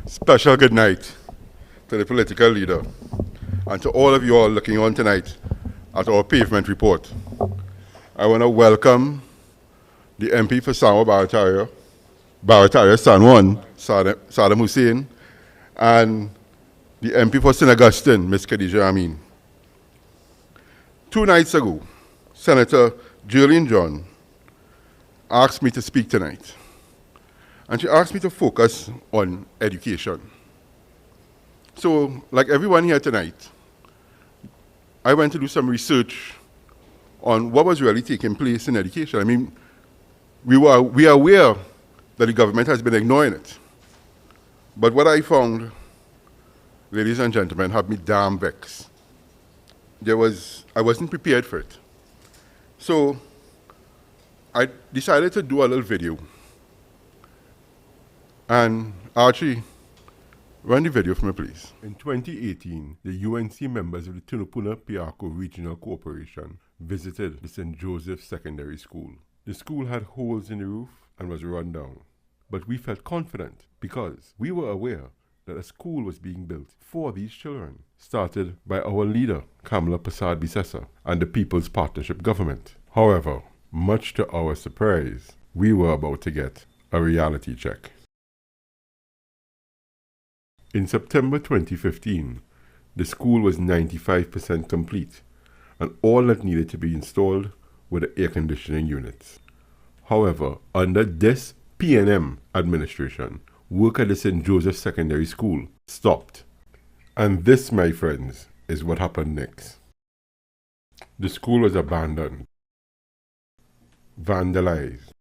Special good night to the political leader and to all of you all looking on tonight at our Pavement Report. I want to welcome the MP for Samoa Barataria San Juan, Saddam Hussein, and the MP for St. Augustine, Ms. Khadija Amin. 2 nights ago, Senator Julian John asked me to speak tonight. And she asked me to focus on education. So, like everyone here tonight, I went to do some research on what was really taking place in education. I mean, we are aware that the government has been ignoring it. But what I found, ladies and gentlemen, had me damn vexed. I wasn't prepared for it. So I decided to do a little video. And Archie, run the video for me, please. In 2018, the UNC members of the Tunapuna-Piarco Regional Corporation visited the St. Joseph Secondary School. The school had holes in the roof and was run down. But we felt confident because we were aware that a school was being built for these children, started by our leader, Kamala Persad-Bissessar, and the People's Partnership Government. However, much to our surprise, we were about to get a reality check. In September 2015, the school was 95% complete, and all that needed to be installed were the air conditioning units. However, under this P&M administration, work at the St. Joseph Secondary School stopped. And this, my friends, is what happened next. The school was abandoned, vandalized.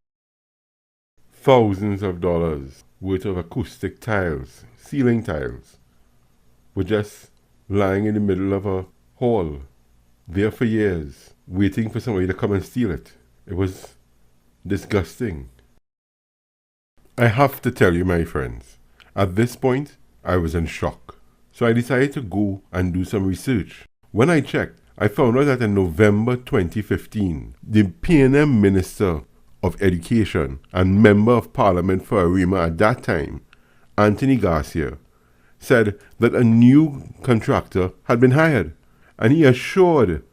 Thousands of dollars worth of acoustic tiles, ceiling tiles, were just lying in the middle of a hall, there for years, waiting for somebody to come and steal it. It was disgusting. I have to tell you, my friends, at this point, I was in shock. So I decided to go and do some research. When I checked, I found out that in November 2015, the P&M Minister of Education and Member of Parliament for Arima at that time, Anthony Garcia, said that a new contractor had been hired, and he assured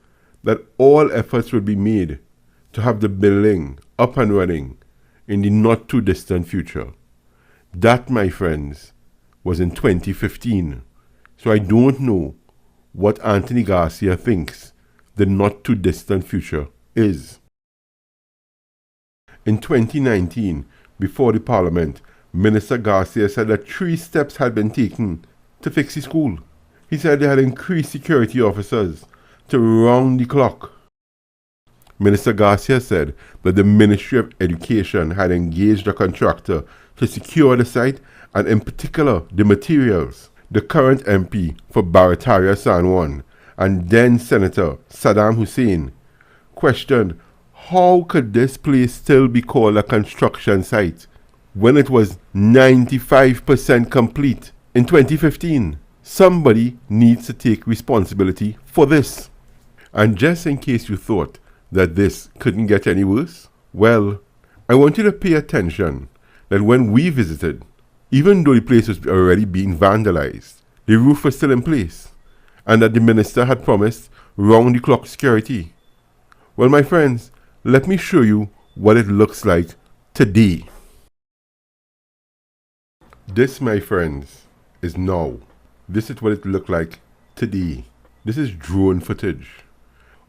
that all efforts would be made to have the building up and running in the not-too-distant future. That, my friends, was in 2015. So I don't know what Anthony Garcia thinks the not-too-distant future is. In 2019, before the Parliament, Minister Garcia said that 3 steps had been taken to fix the school. He said they had increased security officers to round the clock. Minister Garcia said that the Ministry of Education had engaged a contractor to secure the site and in particular the materials. The current MP for Barataria San Juan and then Senator Saddam Hussein questioned how could this place still be called a construction site when it was 95% complete in 2015. Somebody needs to take responsibility for this. And just in case you thought that this couldn't get any worse, well, I want you to pay attention that when we visited, even though the place was already being vandalized, the roof was still in place, and that the minister had promised round-the-clock security. Well, my friends, let me show you what it looks like today. This, my friends, is now. This is what it looked like today. This is drone footage.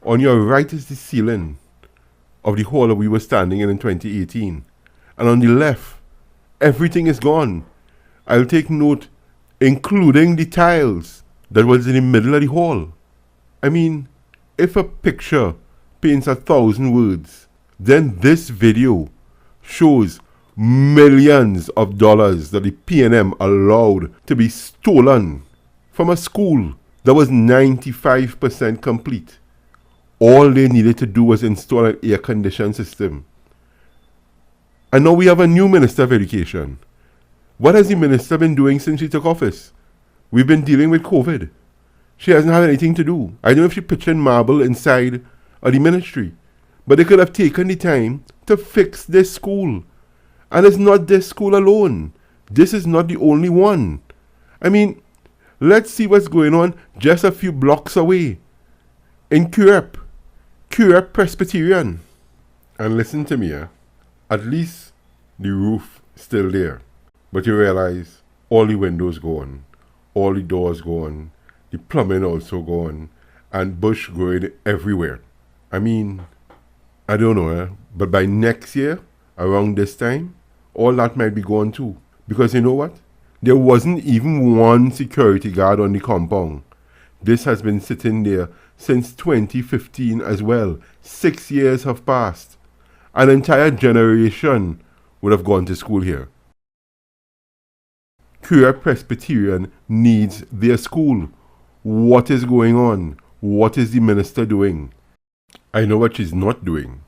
On your right is the ceiling of the hall that we were standing in 2018. And on the left, everything is gone. I'll take note, including the tiles that was in the middle of the hall. I mean, if a picture paints 1,000 words, then this video shows millions of dollars that the PNM allowed to be stolen from a school that was 95% complete. All they needed to do was install an air conditioning system. And now we have a new Minister of Education. What has the minister been doing since she took office? We've been dealing with COVID. She hasn't had anything to do. I don't know if she pitching marble inside of the ministry, but they could have taken the time to fix this school. And it's not this school alone. This is not the only one. I mean, let's see what's going on just a few blocks away in Curep Presbyterian. And listen to me, at least the roof still there. But you realize all the windows gone, all the doors gone, the plumbing also gone, and bush growing everywhere. I mean, I don't know, but by next year, around this time, all that might be gone too. Because you know what? There wasn't even one security guard on the compound. This has been sitting there since 2015 as well. 6 years have passed. An entire generation would have gone to school here. Curep Presbyterian needs their school. What is going on? What is the minister doing? I know what she's not doing.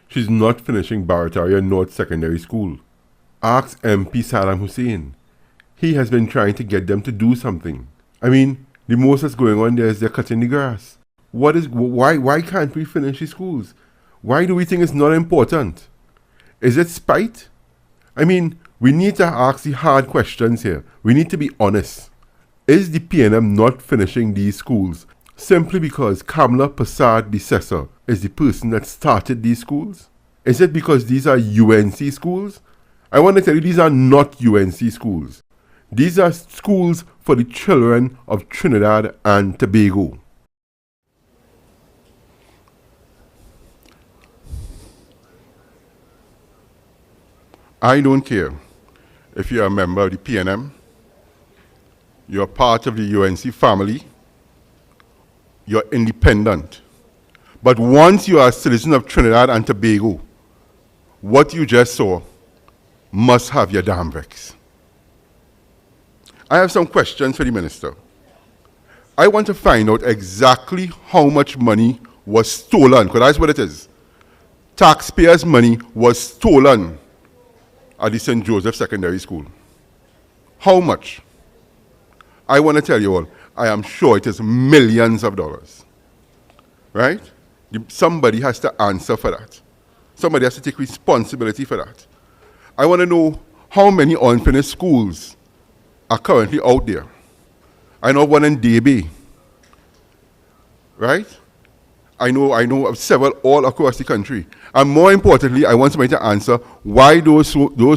She's not finishing Barataria North Secondary School. Ask MP Saddam Hussein. He has been trying to get them to do something. I mean, the most that's going on there is they're cutting the grass. Why can't we finish the schools? Why do we think it's not important? Is it spite? I mean, we need to ask the hard questions here. We need to be honest. Is the PNM not finishing these schools simply because Kamla Prasad Bisesa is the person that started these schools? Is it because these are UNC schools? I want to tell you, these are not UNC schools. These are schools for the children of Trinidad and Tobago. I don't care if you're a member of the PNM, you're part of the UNC family, you're independent. But once you are a citizen of Trinidad and Tobago, what you just saw must have your damn vex. I have some questions for the minister. I want to find out exactly how much money was stolen, because that's what it is. Taxpayers' money was stolen at the St. Joseph Secondary School. How much? I want to tell you all, I am sure it is millions of dollars. Right? Somebody has to answer for that. Somebody has to take responsibility for that. I want to know how many unfinished schools are currently out there. I know one in DB. Right? I know of several all across the country. And more importantly, I want somebody to answer why those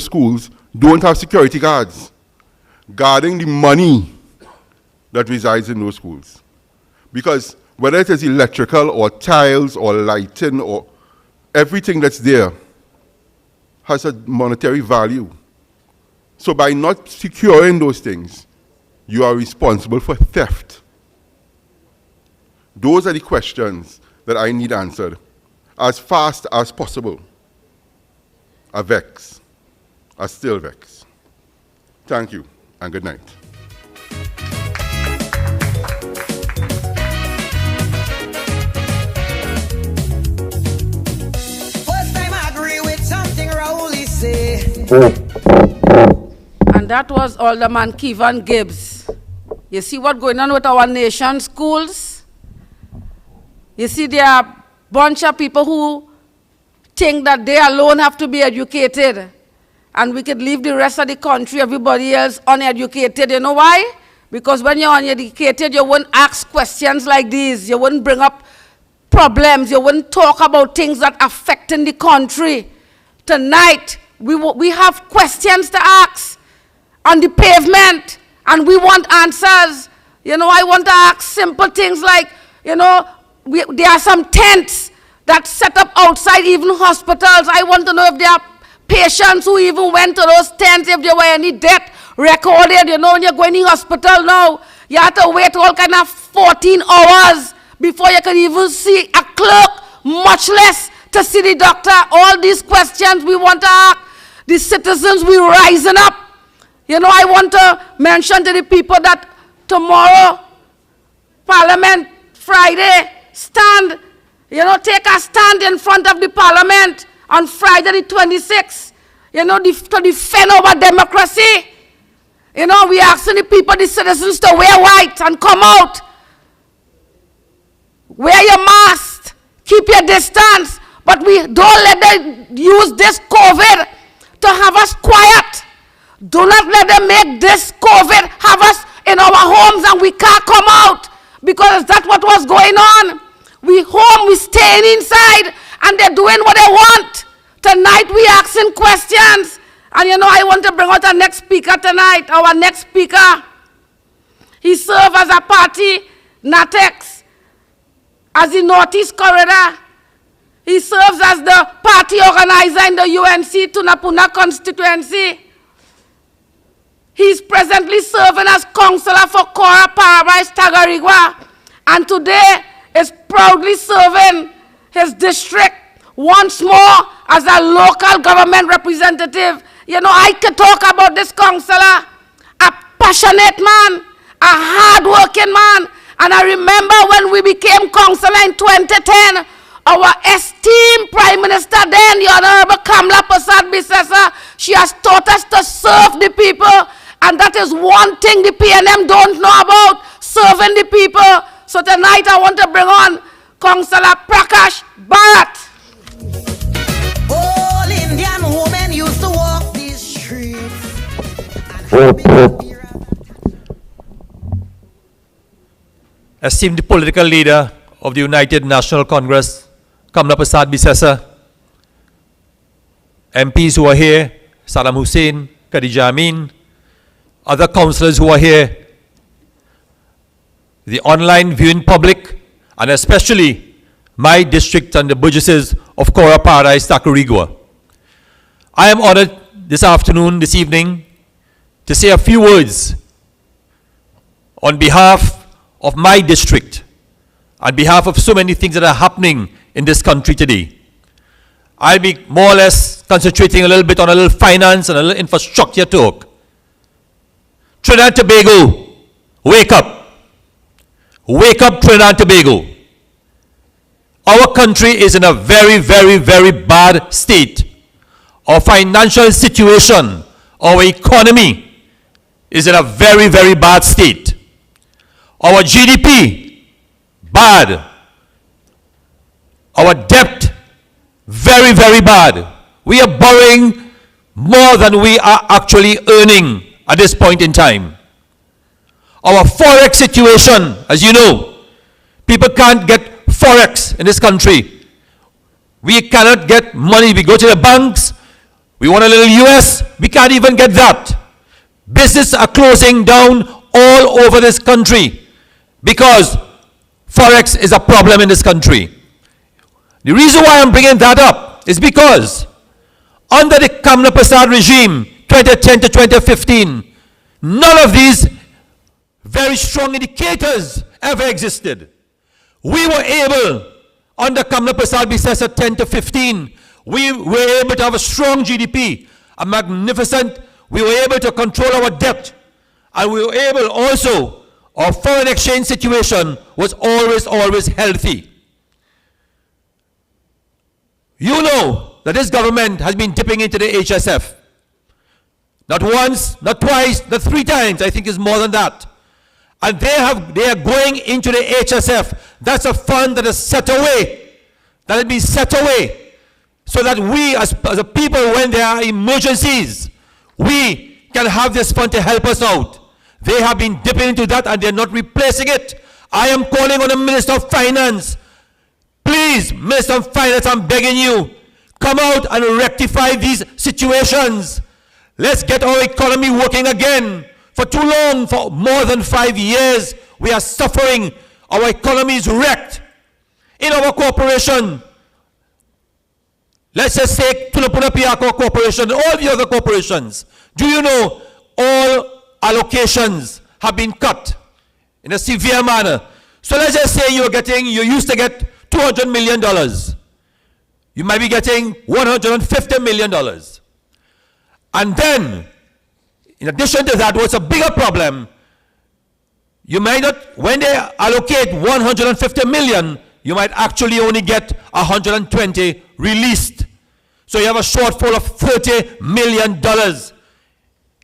schools don't have security guards guarding the money that resides in those schools. Because whether it is electrical or tiles or lighting or everything that's there has a monetary value. So by not securing those things, you are responsible for theft. Those are the questions that I need answered as fast as possible. I vex. I still vex. Thank you and good night. First time I agree with something Rowley say. And that was Alderman Kivan Gibbs. You see what's going on with our nation's schools? You see, there are a bunch of people who think that they alone have to be educated, and we could leave the rest of the country, everybody else, uneducated. You know why? Because when you're uneducated, you wouldn't ask questions like these. You wouldn't bring up problems. You wouldn't talk about things that are affecting the country. Tonight, we have questions to ask on the pavement, and we want answers. You know, I want to ask simple things like, you know, there are some tents that set up outside even hospitals. I want to know if there are patients who even went to those tents, if there were any death recorded. You know, when you're going to hospital now, you have to wait all kind of 14 hours before you can even see a clerk, much less to see the doctor. All these questions we want to ask. The citizens, we rising up. You know, I want to mention to the people that tomorrow, Parliament, Friday, stand, you know, take a stand in front of the Parliament on Friday the 26th, you know, to defend our democracy. You know, we asking the people, the citizens, to wear white and come out. Wear your mask, keep your distance, but we don't let them use this COVID to have us quiet. Do not let them make this COVID have us in our homes and we can't come out, because that's what was going on. We home, we staying inside, and they're doing what they want. Tonight we asking questions, and you know, I want to bring out our next speaker tonight. Our next speaker, he served as a party, NATEX, as the Northeast Corridor. He serves as the party organizer in the UNC Tunapuna constituency. He's presently serving as councillor for Kora Paradise Tagarigua, and today is proudly serving his district once more as a local government representative. You know, I could talk about this councillor, a passionate man, a hard-working man, and I remember when we became councillor in 2010, our esteemed Prime Minister then, the Honorable Kamla Prasad Bisesa, she has taught us to serve the people, and that is one thing the PNM don't know about, serving the people. So tonight I want to bring on Councillor Prakash Bharat. All Indian women used to walk these streets. Esteemed political leader of the United National Congress, Kamla Prasad Bisesa, MPs who are here, Saddam Hussein, Khadija Amin, other councillors who are here, the online viewing public, and especially my district and the Burgesses of Kora Paradise, Tacarigua. I am honored this afternoon, this evening, to say a few words on behalf of my district, on behalf of so many things that are happening in this country today. I'll be more or less concentrating a little bit on a little finance and a little infrastructure talk. Trinidad and Tobago, wake up. Wake up, Trinidad and Tobago. Our country is in a very, very, very bad state. Our financial situation, our economy is in a very, very bad state. Our GDP, bad. Our debt, very, very bad. We are borrowing more than we are actually earning at this point in time. Our forex situation, as you know, people can't get forex in this country. We cannot get money. We go to the banks, we want a little US, we can't even get that. Businesses are closing down all over this country because forex is a problem in this country. The reason why I'm bringing that up is because under the Kamla Prasad regime, 2010 to 2015, none of these very strong indicators ever existed. We were able, under Kamla Prasad Bisesa 10 to 15, we were able to have a strong GDP, a magnificent, we were able to control our debt, and we were able also, our foreign exchange situation was always healthy. You know that this government has been dipping into the HSF. Not once, not twice, not 3 times, I think it's more than that. And they are going into the HSF. That's a fund that is set away, that has been set away, so that we as a people, when there are emergencies, we can have this fund to help us out. They have been dipping into that and they're not replacing it. I am calling on the Minister of Finance. Please, Minister of Finance, I'm begging you, come out and rectify these situations. Let's get our economy working again. For too long, for more than 5 years, we are suffering. Our economy is wrecked. our corporation, let's just say Tulapuna Piako Corporation, all the other corporations, do you know all allocations have been cut in a severe manner? So let's just say you used to get $200 million. You might be getting $150 million. And then, in addition to that, what's a bigger problem, you might not, when they allocate 150 million, you might actually only get 120 released. So you have a shortfall of $30 million.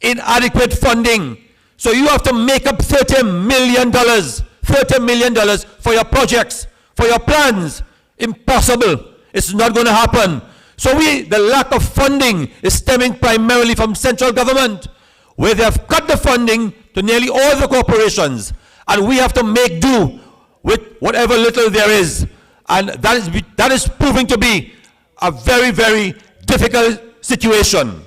Inadequate funding. So you have to make up $30 million for your projects, for your plans. Impossible. It's not going to happen. So the lack of funding is stemming primarily from central government, where they have cut the funding to nearly all the corporations, and we have to make do with whatever little there is. And that is proving to be a very, very difficult situation.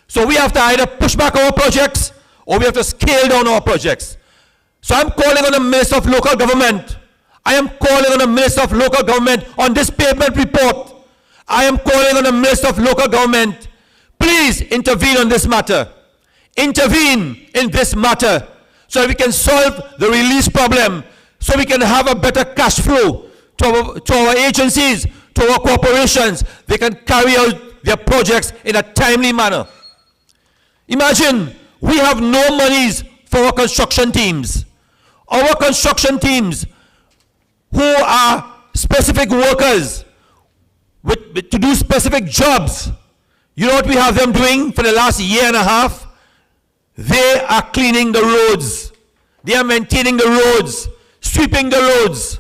So we have to either push back our projects, or we have to scale down our projects. So I'm calling on the Minister of Local Government. I am calling on the Minister of Local Government on this pavement report. I am calling on the Minister of Local Government. Please intervene on this matter. Intervene in this matter so that we can solve the release problem, so we can have a better cash flow to our agencies, to our corporations. They can carry out their projects in a timely manner. Imagine, we have no monies for our construction teams. Our construction teams, who are specific workers to do specific jobs, you know what we have them doing for the last year and a half? They are cleaning the roads. They are maintaining the roads, sweeping the roads.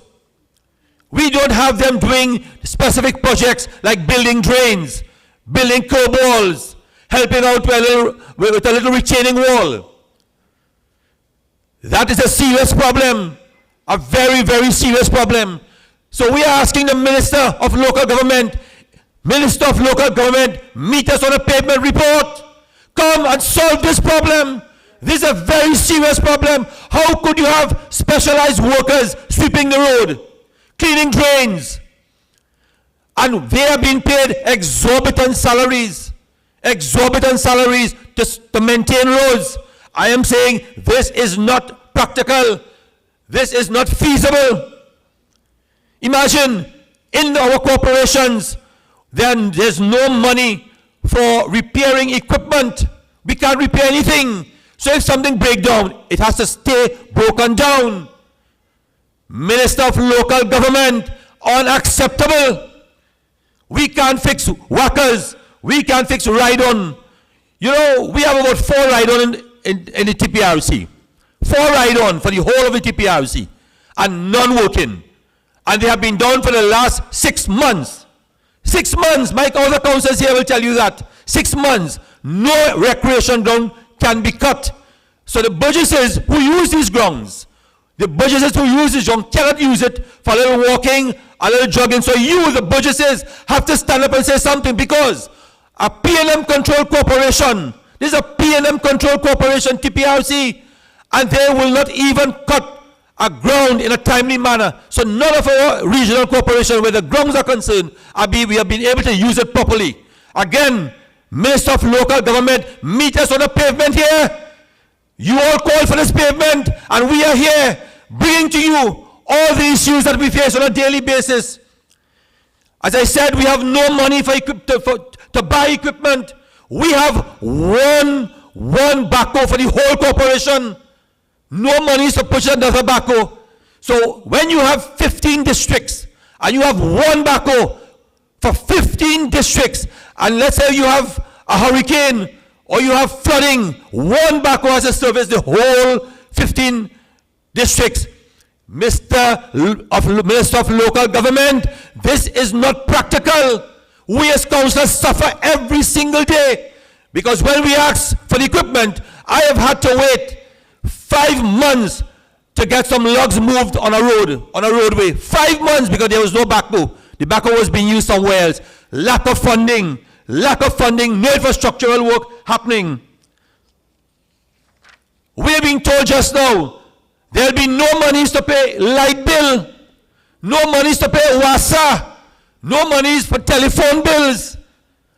We don't have them doing specific projects like building drains, building curb walls, helping out with a little retaining wall. That is a serious problem, a very, very serious problem. So we are asking the Minister of Local Government, meet us on a pavement report. Come and solve this problem. This is a very serious problem. How could you have specialized workers sweeping the road, cleaning drains, and they are being paid exorbitant salaries to maintain roads? I am saying this is not practical. This is not feasible. Imagine, in our corporations, then there's no money for repairing equipment. We can't repair anything. So if something breaks down, it has to stay broken down. Minister of Local Government, unacceptable. We can't fix whackers. We can't fix ride-on. You know, we have about 4 ride-on in the TPRC. 4 ride-on for the whole of the TPRC, and none working. And they have been down for the last 6 months. 6 months, my other councillors here will tell you that. 6 months, no recreation ground can be cut. So the Burgesses who use these grounds, cannot use it for a little walking, a little jogging. So you, the Burgesses, have to stand up and say something, because a P&M controlled corporation, this is a P&M controlled corporation, TPRC, and they will not even cut a ground in a timely manner. So none of our regional corporations, where the grounds are concerned, we have been able to use it properly. Again, Minister of Local Government, meet us on the pavement here. You all call for this pavement, and we are here bringing to you all the issues that we face on a daily basis. As I said, we have no money to buy equipment. We have one backhoe for the whole corporation. No money to purchase another backhoe. So when you have 15 districts, and you have one backhoe for 15 districts, and let's say you have a hurricane, or you have flooding, one backhoe has to service the whole 15 districts. Minister of Local Government, this is not practical. We as councillors suffer every single day, because when we ask for the equipment, I have had to wait 5 months to get some logs moved on a roadway. 5 months, because there was no backhoe. The backhoe was being used somewhere else. Lack of funding, no infrastructural work happening. We're being told just now, there'll be no monies to pay light bill. no monies to pay WASA, no monies for telephone bills,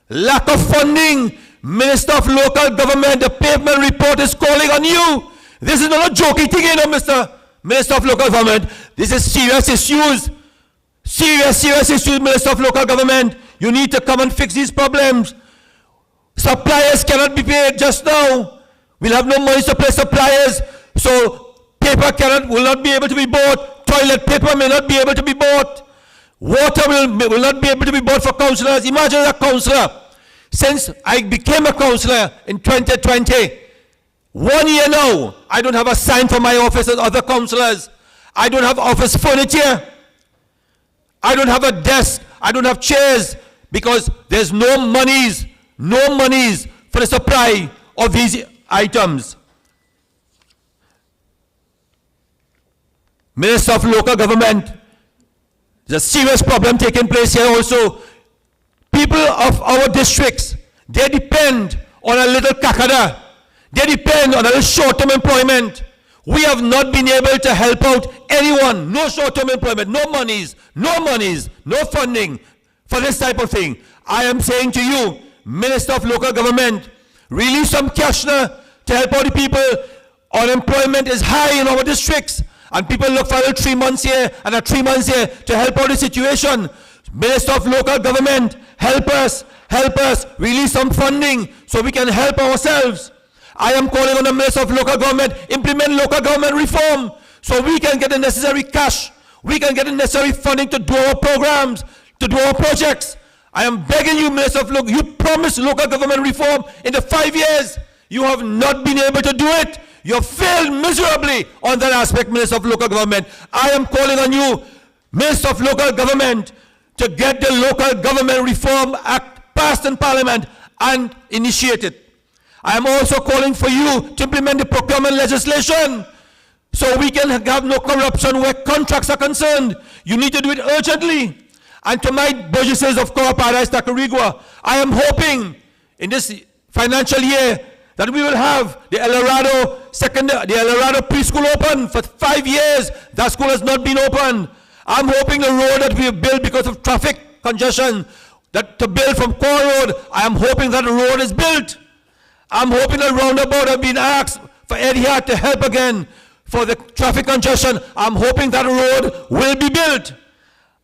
lack of funding. Minister of Local Government, the Pavement Report is calling on you. This is not a joking thing, you know, Mr. Minister of Local Government. This is serious issues. Serious issues, Minister of Local Government. You need to come and fix these problems. Suppliers cannot be paid just now. We'll have no money to pay suppliers. So paper will not be able to be bought. Toilet paper may not be able to be bought. Water will not be able to be bought for councillors. Imagine a councillor. Since I became a councillor in 2020, 1 year now, I don't have a sign for my office as other councillors. I don't have office furniture. I don't have a desk. I don't have chairs because there's no monies for the supply of these items. Minister of Local Government, there's a serious problem taking place here also. People of our districts, they depend on a little kakada. They depend on a little short-term employment. We have not been able to help out anyone. No short-term employment, no monies, no funding for this type of thing. I am saying to you, Minister of Local Government, release some cash now to help out the people. Unemployment is high in our districts, and people look for a 3 months here and a 3 months here to help out the situation. Minister of Local Government, help us, release some funding so we can help ourselves. I am calling on the Minister of Local Government, implement local government reform so we can get the necessary cash, we can get the necessary funding to do our programs, to do our projects. I am begging you, Minister of Local, you promised local government reform in the 5 years. You have not been able to do it. You have failed miserably on that aspect, Minister of Local Government. I am calling on you, Minister of Local Government, to get the Local Government Reform Act passed in Parliament and initiated. I am also calling for you to implement the procurement legislation so we can have no corruption where contracts are concerned. You need to do it urgently. And to my burgesses of Kora Paradise, Tacarigua, I am hoping in this financial year that we will have the El Dorado preschool open. For 5 years, that school has not been opened. I'm hoping the road that we have built because of traffic congestion, that to build from Core Road, I am hoping that the road is built. I'm hoping that roundabout have been asked for Etihad to help again for the traffic congestion. I'm hoping that road will be built.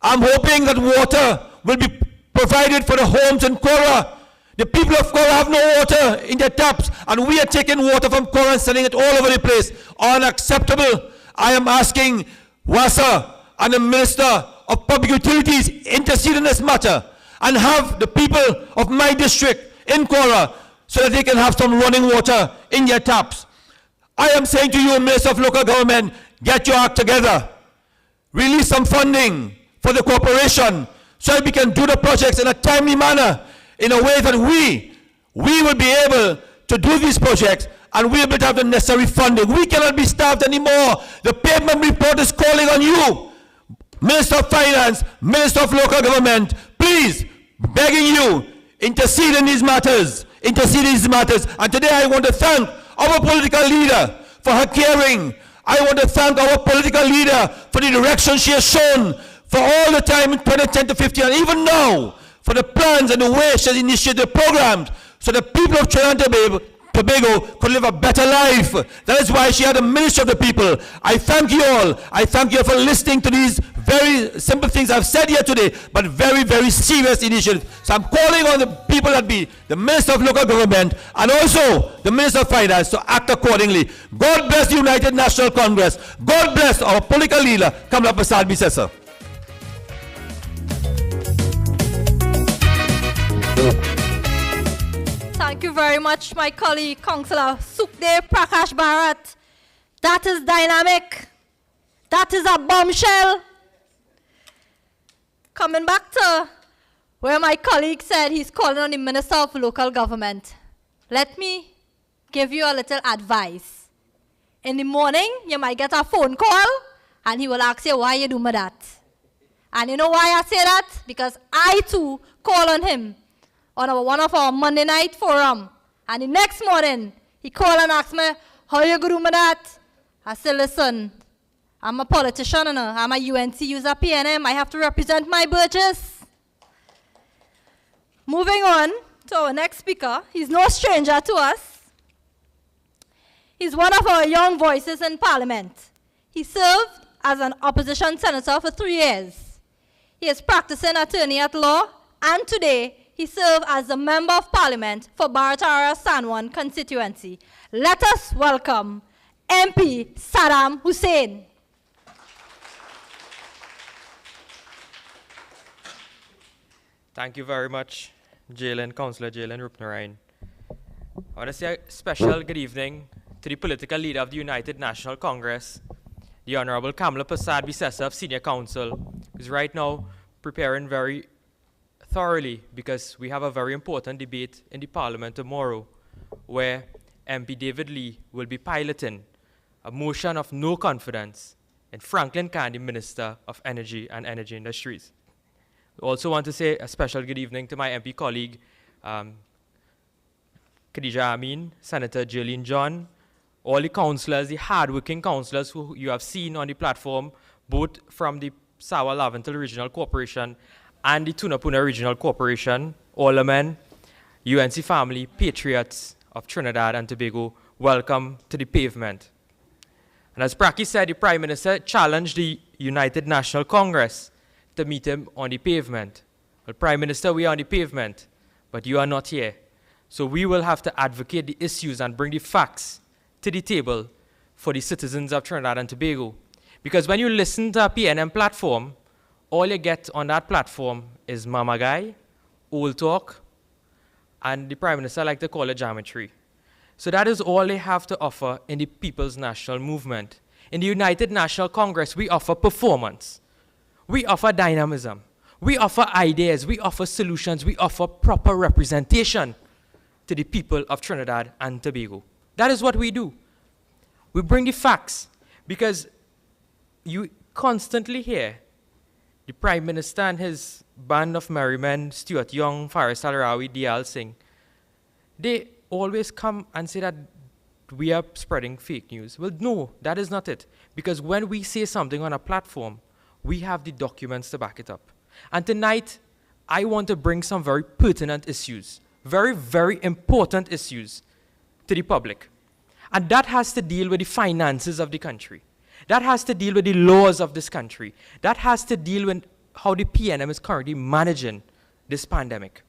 I'm hoping that water will be provided for the homes in Kora. The people of Kora have no water in their taps, and we are taking water from Kora and sending it all over the place. Unacceptable. I am asking WASA and the Minister of Public Utilities intercede in this matter and have the people of my district in Kora so that they can have some running water in their taps. I am saying to you, Minister of Local Government, get your act together. Release some funding for the corporation so that we can do the projects in a timely manner, in a way that we will be able to do these projects and we'll be able to have the necessary funding. We cannot be starved anymore. The Pavement Report is calling on you, Minister of Finance, Minister of Local Government, please, begging you, intercede in these matters. And today I want to thank our political leader for her caring. I want to thank our political leader for the direction she has shown for all the time in 2010 to 15, and even now, for the plans and the way she has initiated programs so the people of Trinidad and Tobago could live a better life. That is why she had a ministry of the people. I thank you all. I thank you for listening to these very simple things I've said here today, but very, very serious initiatives. So I'm calling on the people that be the Minister of Local Government and also the Minister of Finance to act accordingly. God bless the United National Congress. God bless our political leader, Kamala Prasad-Bisesa. Thank you very much, my colleague, Councillor Sukhdev Prakash Bharat. That is dynamic. That is a bombshell. Coming back to where my colleague said he's calling on the Minister of Local Government. Let me give you a little advice. In the morning, you might get a phone call, and he will ask you why you do that. And you know why I say that? Because I too call on him on one of our Monday night forum. And the next morning, he called and asked me, how you do that? I said, listen, I'm a politician and I'm a UNC user PNM. I have to represent my Burgess. Moving on to our next speaker. He's no stranger to us. He's one of our young voices in Parliament. He served as an opposition senator for 3 years. He is practicing attorney at law, and today he serves as the Member of Parliament for Baratara Sanwan constituency. Let us welcome MP Saddam Hussein. Thank you very much, Councillor Jalen Rupnarain. I want to say a special good evening to the political leader of the United National Congress, the Honorable Kamala Prasad Bisesa of Senior Council, who's right now preparing very thoroughly because we have a very important debate in the Parliament tomorrow where MP David Lee will be piloting a motion of no confidence in Franklin Candy, Minister of Energy and Energy Industries. I also want to say a special good evening to my MP colleague, Khadija Amin, Senator Jillian John, all the councillors, the hard-working councillors who you have seen on the platform, both from the Sawa Lavental Regional Corporation and the Tunapuna Regional Corporation, aldermen, UNC family, patriots of Trinidad and Tobago, welcome to the pavement. And as Praki said, the Prime Minister challenged the United National Congress to meet him on the pavement. Well, Prime Minister, we are on the pavement, but you are not here. So we will have to advocate the issues and bring the facts to the table for the citizens of Trinidad and Tobago. Because when you listen to a PNM platform, all you get on that platform is mama guy, old talk, and the Prime Minister like to call it geometry. So that is all they have to offer in the People's National Movement. In the United National Congress, we offer performance. We offer dynamism. We offer ideas. We offer solutions. We offer proper representation to the people of Trinidad and Tobago. That is what we do. We bring the facts because you constantly hear the Prime Minister and his band of merry men, Stuart Young, Faris Alrawi, Dial Singh, they always come and say that we are spreading fake news. Well, no, that is not it. Because when we say something on a platform, we have the documents to back it up. And tonight, I want to bring some very pertinent issues, very, very important issues to the public. And that has to deal with the finances of the country. That has to deal with the laws of this country. That has to deal with how the PNM is currently managing this pandemic.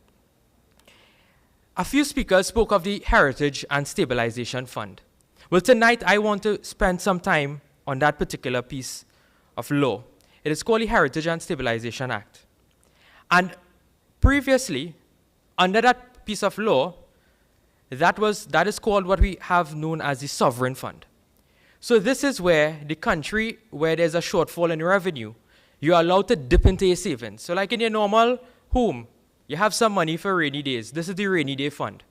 A few speakers spoke of the Heritage and Stabilization Fund. Well, tonight I want to spend some time on that particular piece of law. It is called the Heritage and Stabilization Act. And previously, under that piece of law, that is called what we have known as the Sovereign Fund. So this is where the country, where there's a shortfall in revenue, you are allowed to dip into your savings. So like in your normal home, you have some money for rainy days. This is the rainy day fund.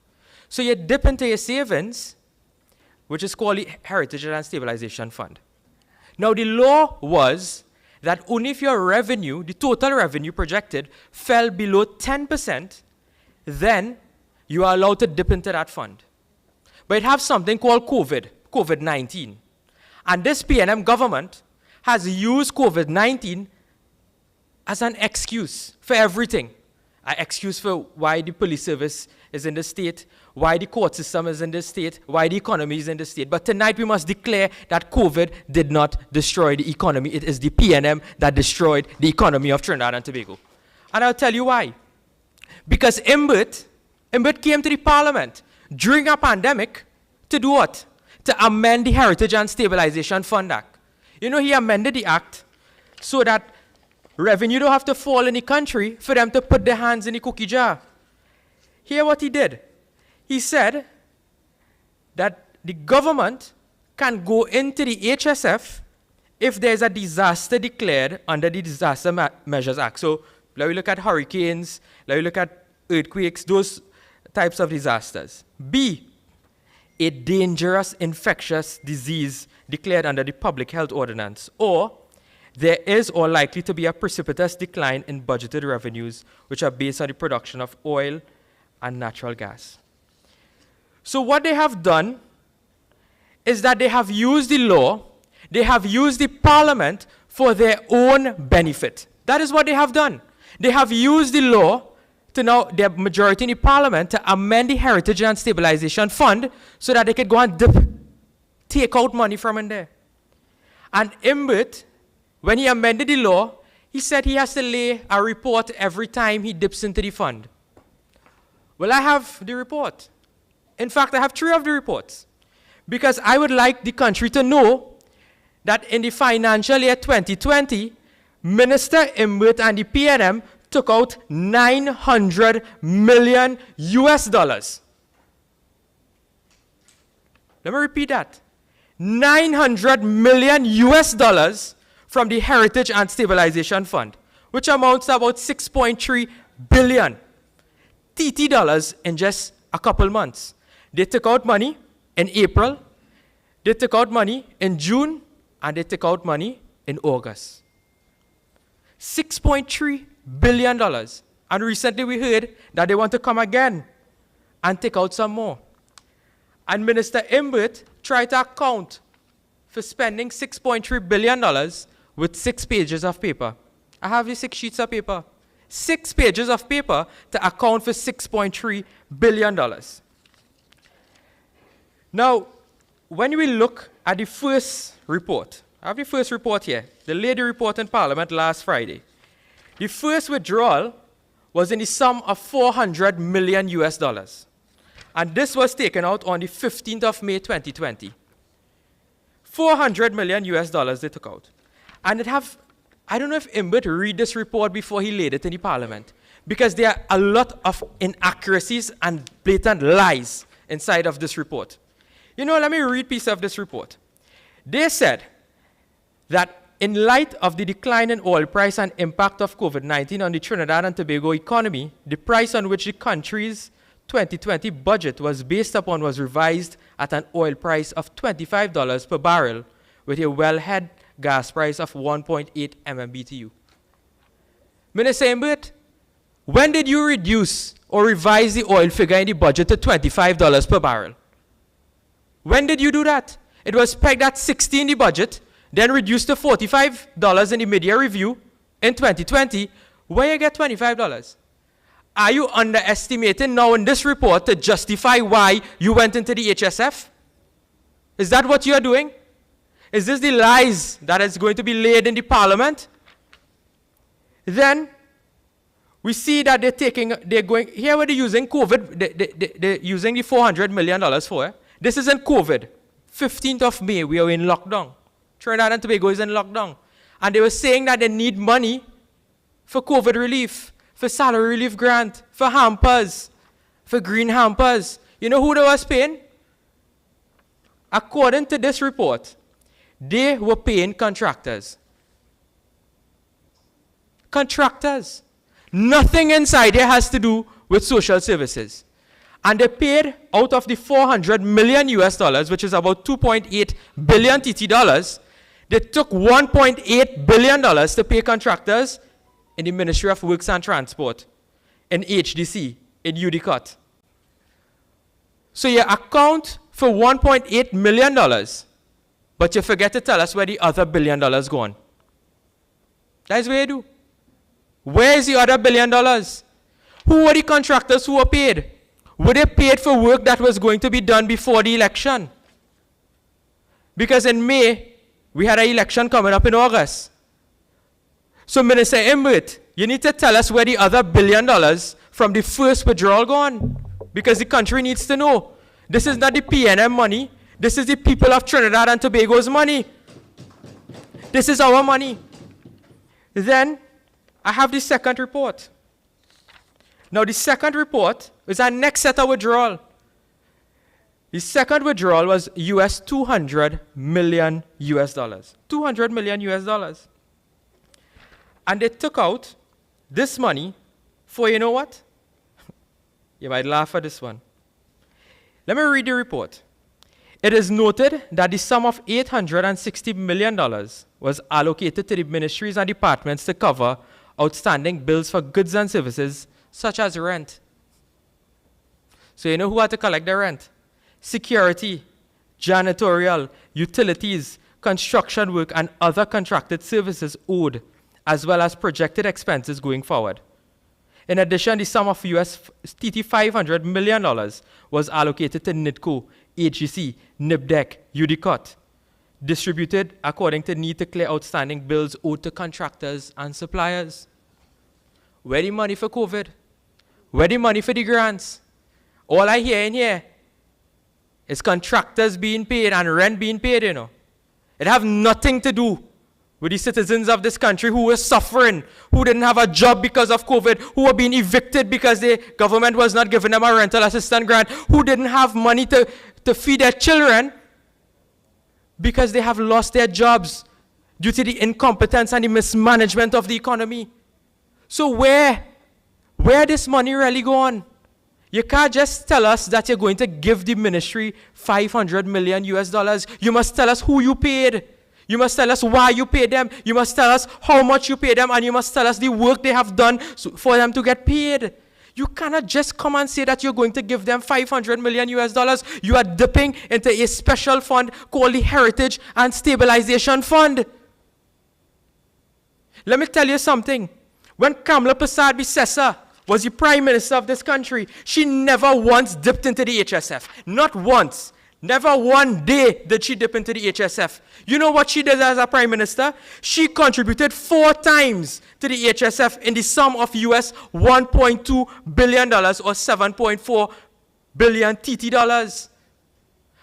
So you dip into your savings, which is called the Heritage and Stabilization Fund. Now the law was that only if your revenue, the total revenue projected, fell below 10%, then you are allowed to dip into that fund. But it has something called COVID-19. And this PNM government has used COVID-19 as an excuse for everything. An excuse for why the police service is in the state, why the court system is in the state, why the economy is in the state. But tonight we must declare that COVID did not destroy the economy. It is the PNM that destroyed the economy of Trinidad and Tobago. And I'll tell you why. Because Imbert came to the parliament during a pandemic to do what? To amend the Heritage and Stabilization Fund Act. You know, he amended the act so that revenue don't have to fall in the country for them to put their hands in the cookie jar. Hear what he did. He said that the government can go into the HSF if there's a disaster declared under the Disaster Measures Act. So let me look at hurricanes, let me look at earthquakes, those types of disasters. B, a dangerous infectious disease declared under the Public Health Ordinance, or there is or likely to be a precipitous decline in budgeted revenues which are based on the production of oil and natural gas. So what they have done is that they have used the law, They have used the parliament for their own benefit. That is what they have done. They have used the law to now, their majority in the parliament, to amend the Heritage and Stabilization Fund so that they could go and take out money from in there. And Imbert, when he amended the law, he said he has to lay a report every time he dips into the fund. Well, I have the report. In fact, I have 3 of the reports. Because I would like the country to know that in the financial year 2020, Minister Imbert and the PNM took out $900 million US. Let me repeat that. $900 million US from the Heritage and Stabilization Fund, which amounts to about 6.3 billion TT dollars in just a couple months. They took out money in April, they took out money in June, and they took out money in August. $6.3 billion. And recently we heard that they want to come again and take out some more. And Minister Imbert tried to account for spending $6.3 billion with 6 pages of paper. I have the 6 sheets of paper. 6 pages of paper to account for $6.3 billion. Now, when we look at the first report, I have the first report here, the lady report in Parliament last Friday. The first withdrawal was in the sum of $400 million US. And this was taken out on the 15th of May 2020. $400 million US they took out. And I don't know if Imbert read this report before he laid it in the Parliament, because there are a lot of inaccuracies and blatant lies inside of this report. You know, let me read a piece of this report. They said that in light of the decline in oil price and impact of COVID-19 on the Trinidad and Tobago economy, the price on which the country's 2020 budget was based upon was revised at an oil price of $25 per barrel with a wellhead gas price of 1.8 MMBTU. Minister Imbert, when did you reduce or revise the oil figure in the budget to $25 per barrel? When did you do that? It was pegged at $60 in the budget, then reduced to $45 in the mid-year review in 2020. Where you get $25? Are you underestimating now in this report to justify why you went into the HSF? Is that what you are doing? Is this the lies that is going to be laid in the Parliament? Then we see that here where they're using COVID, they're using the $400 million for. This isn't COVID. 15th of May, we are in lockdown. Trinidad and Tobago is in lockdown. And they were saying that they need money for COVID relief, for salary relief grant, for hampers, for green hampers. You know who they was paying? According to this report, they were paying contractors. Contractors. Nothing inside here has to do with social services. And they paid out of the $400 million US, which is about 2.8 billion TT dollars, they took $1.8 billion to pay contractors in the Ministry of Works and Transport, in HDC, in UDCOT. So you account for $1.8 million, but you forget to tell us where the other $1 billion gone. That's what you do. Where is the other $1 billion? Who were the contractors who were paid? Were they paid for work that was going to be done before the election? Because in May, we had an election coming up in August. So Minister Imbert, you need to tell us where the other $1 billion from the first withdrawal gone. Because the country needs to know. This is not the PNM money. This is the people of Trinidad and Tobago's money. This is our money. Then, I have the second report. Now, the second report is our next set of withdrawal. The second withdrawal was $200 million US. $200 million US. And they took out this money for, you know what? You might laugh at this one. Let me read the report. It is noted that the sum of $860 million was allocated to the ministries and departments to cover outstanding bills for goods and services such as rent. So you know who had to collect the rent? Security, janitorial, utilities, construction work, and other contracted services owed, as well as projected expenses going forward. In addition, the sum of $500 million was allocated to NIDCO, HGC, NIBDEC, UDICOT, distributed according to need to clear outstanding bills owed to contractors and suppliers. Where the money for COVID? Where the money for the grants? All I hear in here is contractors being paid and rent being paid, you know. It have nothing to do with the citizens of this country who were suffering, who didn't have a job because of COVID, who were being evicted because the government was not giving them a rental assistance grant, who didn't have money to feed their children because they have lost their jobs due to the incompetence and the mismanagement of the economy. So where this money really go on? You can't just tell us that you're going to give the ministry $500 million US. You must tell us who you paid. You must tell us why you paid them. You must tell us how much you paid them, and you must tell us the work they have done for them to get paid. You cannot just come and say that you're going to give them $500 million US. You are dipping into a special fund called the Heritage and Stabilization Fund. Let me tell you something. When Kamala Persad-Bissessar was the Prime Minister of this country, she never once dipped into the HSF. Not once. Never one day did she dip into the HSF. You know what she did as a Prime Minister? She contributed 4 times to the HSF in the sum of US $1.2 billion or 7.4 billion TT dollars.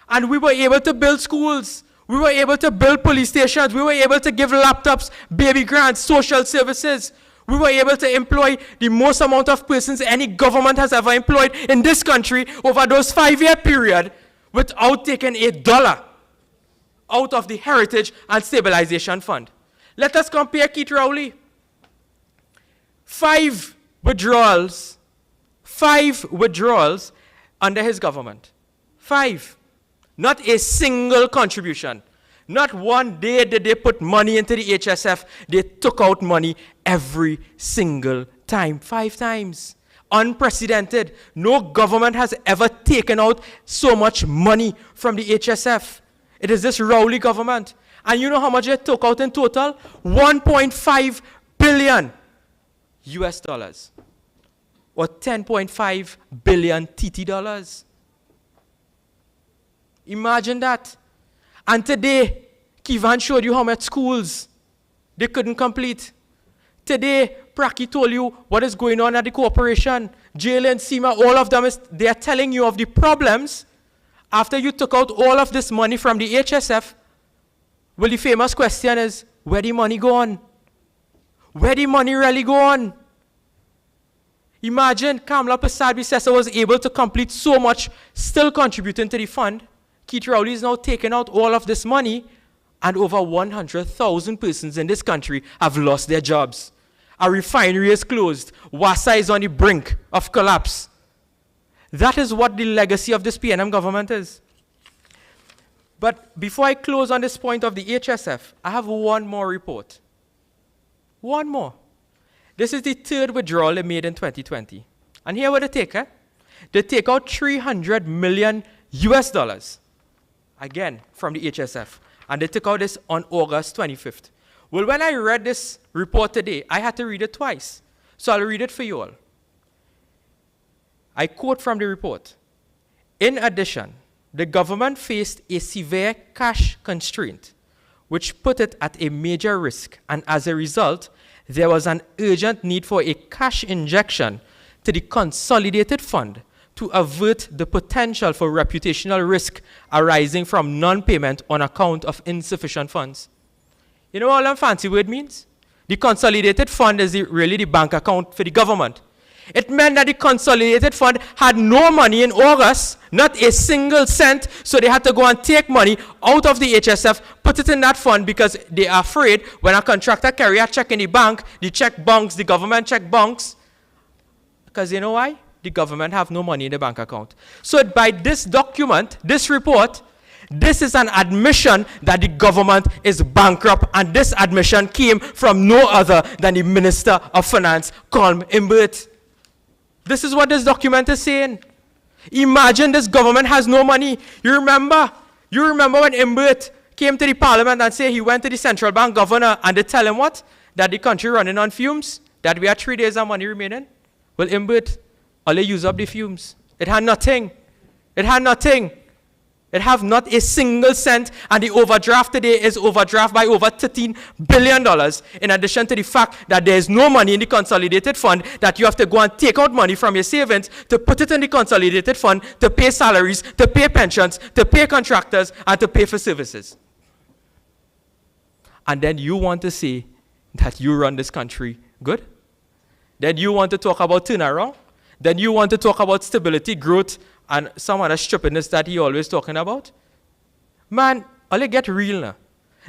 And we were able to build schools. We were able to build police stations. We were able to give laptops, baby grants, social services. We were able to employ the most amount of persons any government has ever employed in this country over those 5-year period without taking $1 out of the Heritage and Stabilization Fund. Let us compare Keith Rowley. 5 withdrawals under his government. 5. Not a single contribution. Not one day did they put money into the HSF. They took out money every single time. 5 times. Unprecedented. No government has ever taken out so much money from the HSF. It is this Rowley government. And you know how much they took out in total? $1.5 billion US dollars. Or 10.5 billion TT dollars. Imagine that. And today, Kivan showed you how much schools they couldn't complete. Today, Praki told you what is going on at the corporation. Jail and SEMA, all of them, they are telling you of the problems. After you took out all of this money from the HSF, well, the famous question is, where the money go on? Where the money really go on? Imagine Kamala Persad-Bissessar was able to complete so much, still contributing to the fund. Keith Rowley is now taking out all of this money, and over 100,000 persons in this country have lost their jobs. A refinery is closed. Wassa is on the brink of collapse. That is what the legacy of this PNM government is. But before I close on this point of the HSF, I have one more report. One more. This is the 3rd withdrawal they made in 2020. And here what they take, They take out $300 million US, again, from the HSF. And they took out this on August 25th. Well, when I read this report today, I had to read it twice. So I'll read it for you all. I quote from the report. In addition, the government faced a severe cash constraint, which put it at a major risk. And as a result, there was an urgent need for a cash injection to the consolidated fund to avert the potential for reputational risk arising from non-payment on account of insufficient funds. You know what all that fancy word means? The consolidated fund is really the bank account for the government. It meant that the consolidated fund had no money in August, not a single cent, so they had to go and take money out of the HSF, put it in that fund because they are afraid when a contractor carry a check in the bank, the check bounce, the government check bounce. Because you know why? The government have no money in the bank account. So by this document, this report, this is an admission that the government is bankrupt, and this admission came from no other than the Minister of Finance, Colm Imbert. This is what this document is saying. Imagine this government has no money. You remember when Imbert came to the parliament and say he went to the central bank governor and they tell him what? That the country running on fumes, that we had 3 days of money remaining. Well, Imbert, all they use up the fumes. It had nothing. It had nothing. It have not a single cent, and the overdraft today is overdraft by over $13 billion, in addition to the fact that there is no money in the consolidated fund, that you have to go and take out money from your savings to put it in the consolidated fund to pay salaries, to pay pensions, to pay contractors, and to pay for services. And then you want to say that you run this country good? Then you want to talk about turnaround? Then you want to talk about stability, growth, and some other stupidness that he always talking about? Man, I'll get real now.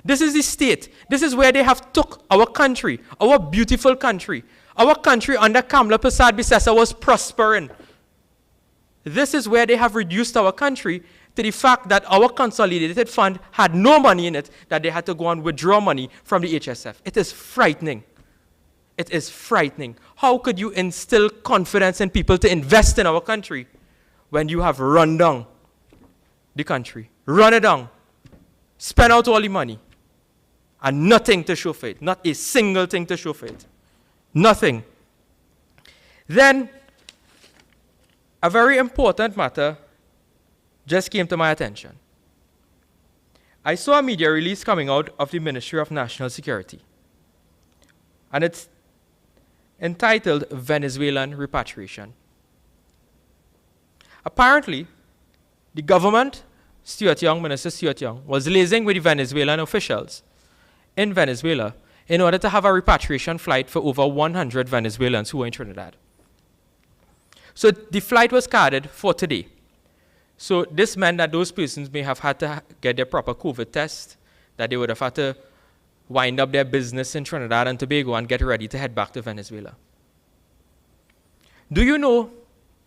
This is the state. This is where they have took our country, our beautiful country. Our country under Kamla Persad-Bissessar was prospering. This is where they have reduced our country to the fact that our consolidated fund had no money in it, that they had to go and withdraw money from the HSF. It is frightening. It is frightening. How could you instill confidence in people to invest in our country when you have run down the country? Run it down. Spend out all the money. And nothing to show for it. Not a single thing to show for it. Nothing. Then, a very important matter just came to my attention. I saw a media release coming out of the Ministry of National Security. And it's entitled Venezuelan Repatriation. Apparently, the government, Minister Stuart Young, was liaising with the Venezuelan officials in Venezuela in order to have a repatriation flight for over 100 Venezuelans who were in Trinidad. So the flight was carded for today. So this meant that those persons may have had to get their proper COVID test, that they would have had to wind up their business in Trinidad and Tobago and get ready to head back to Venezuela. Do you know,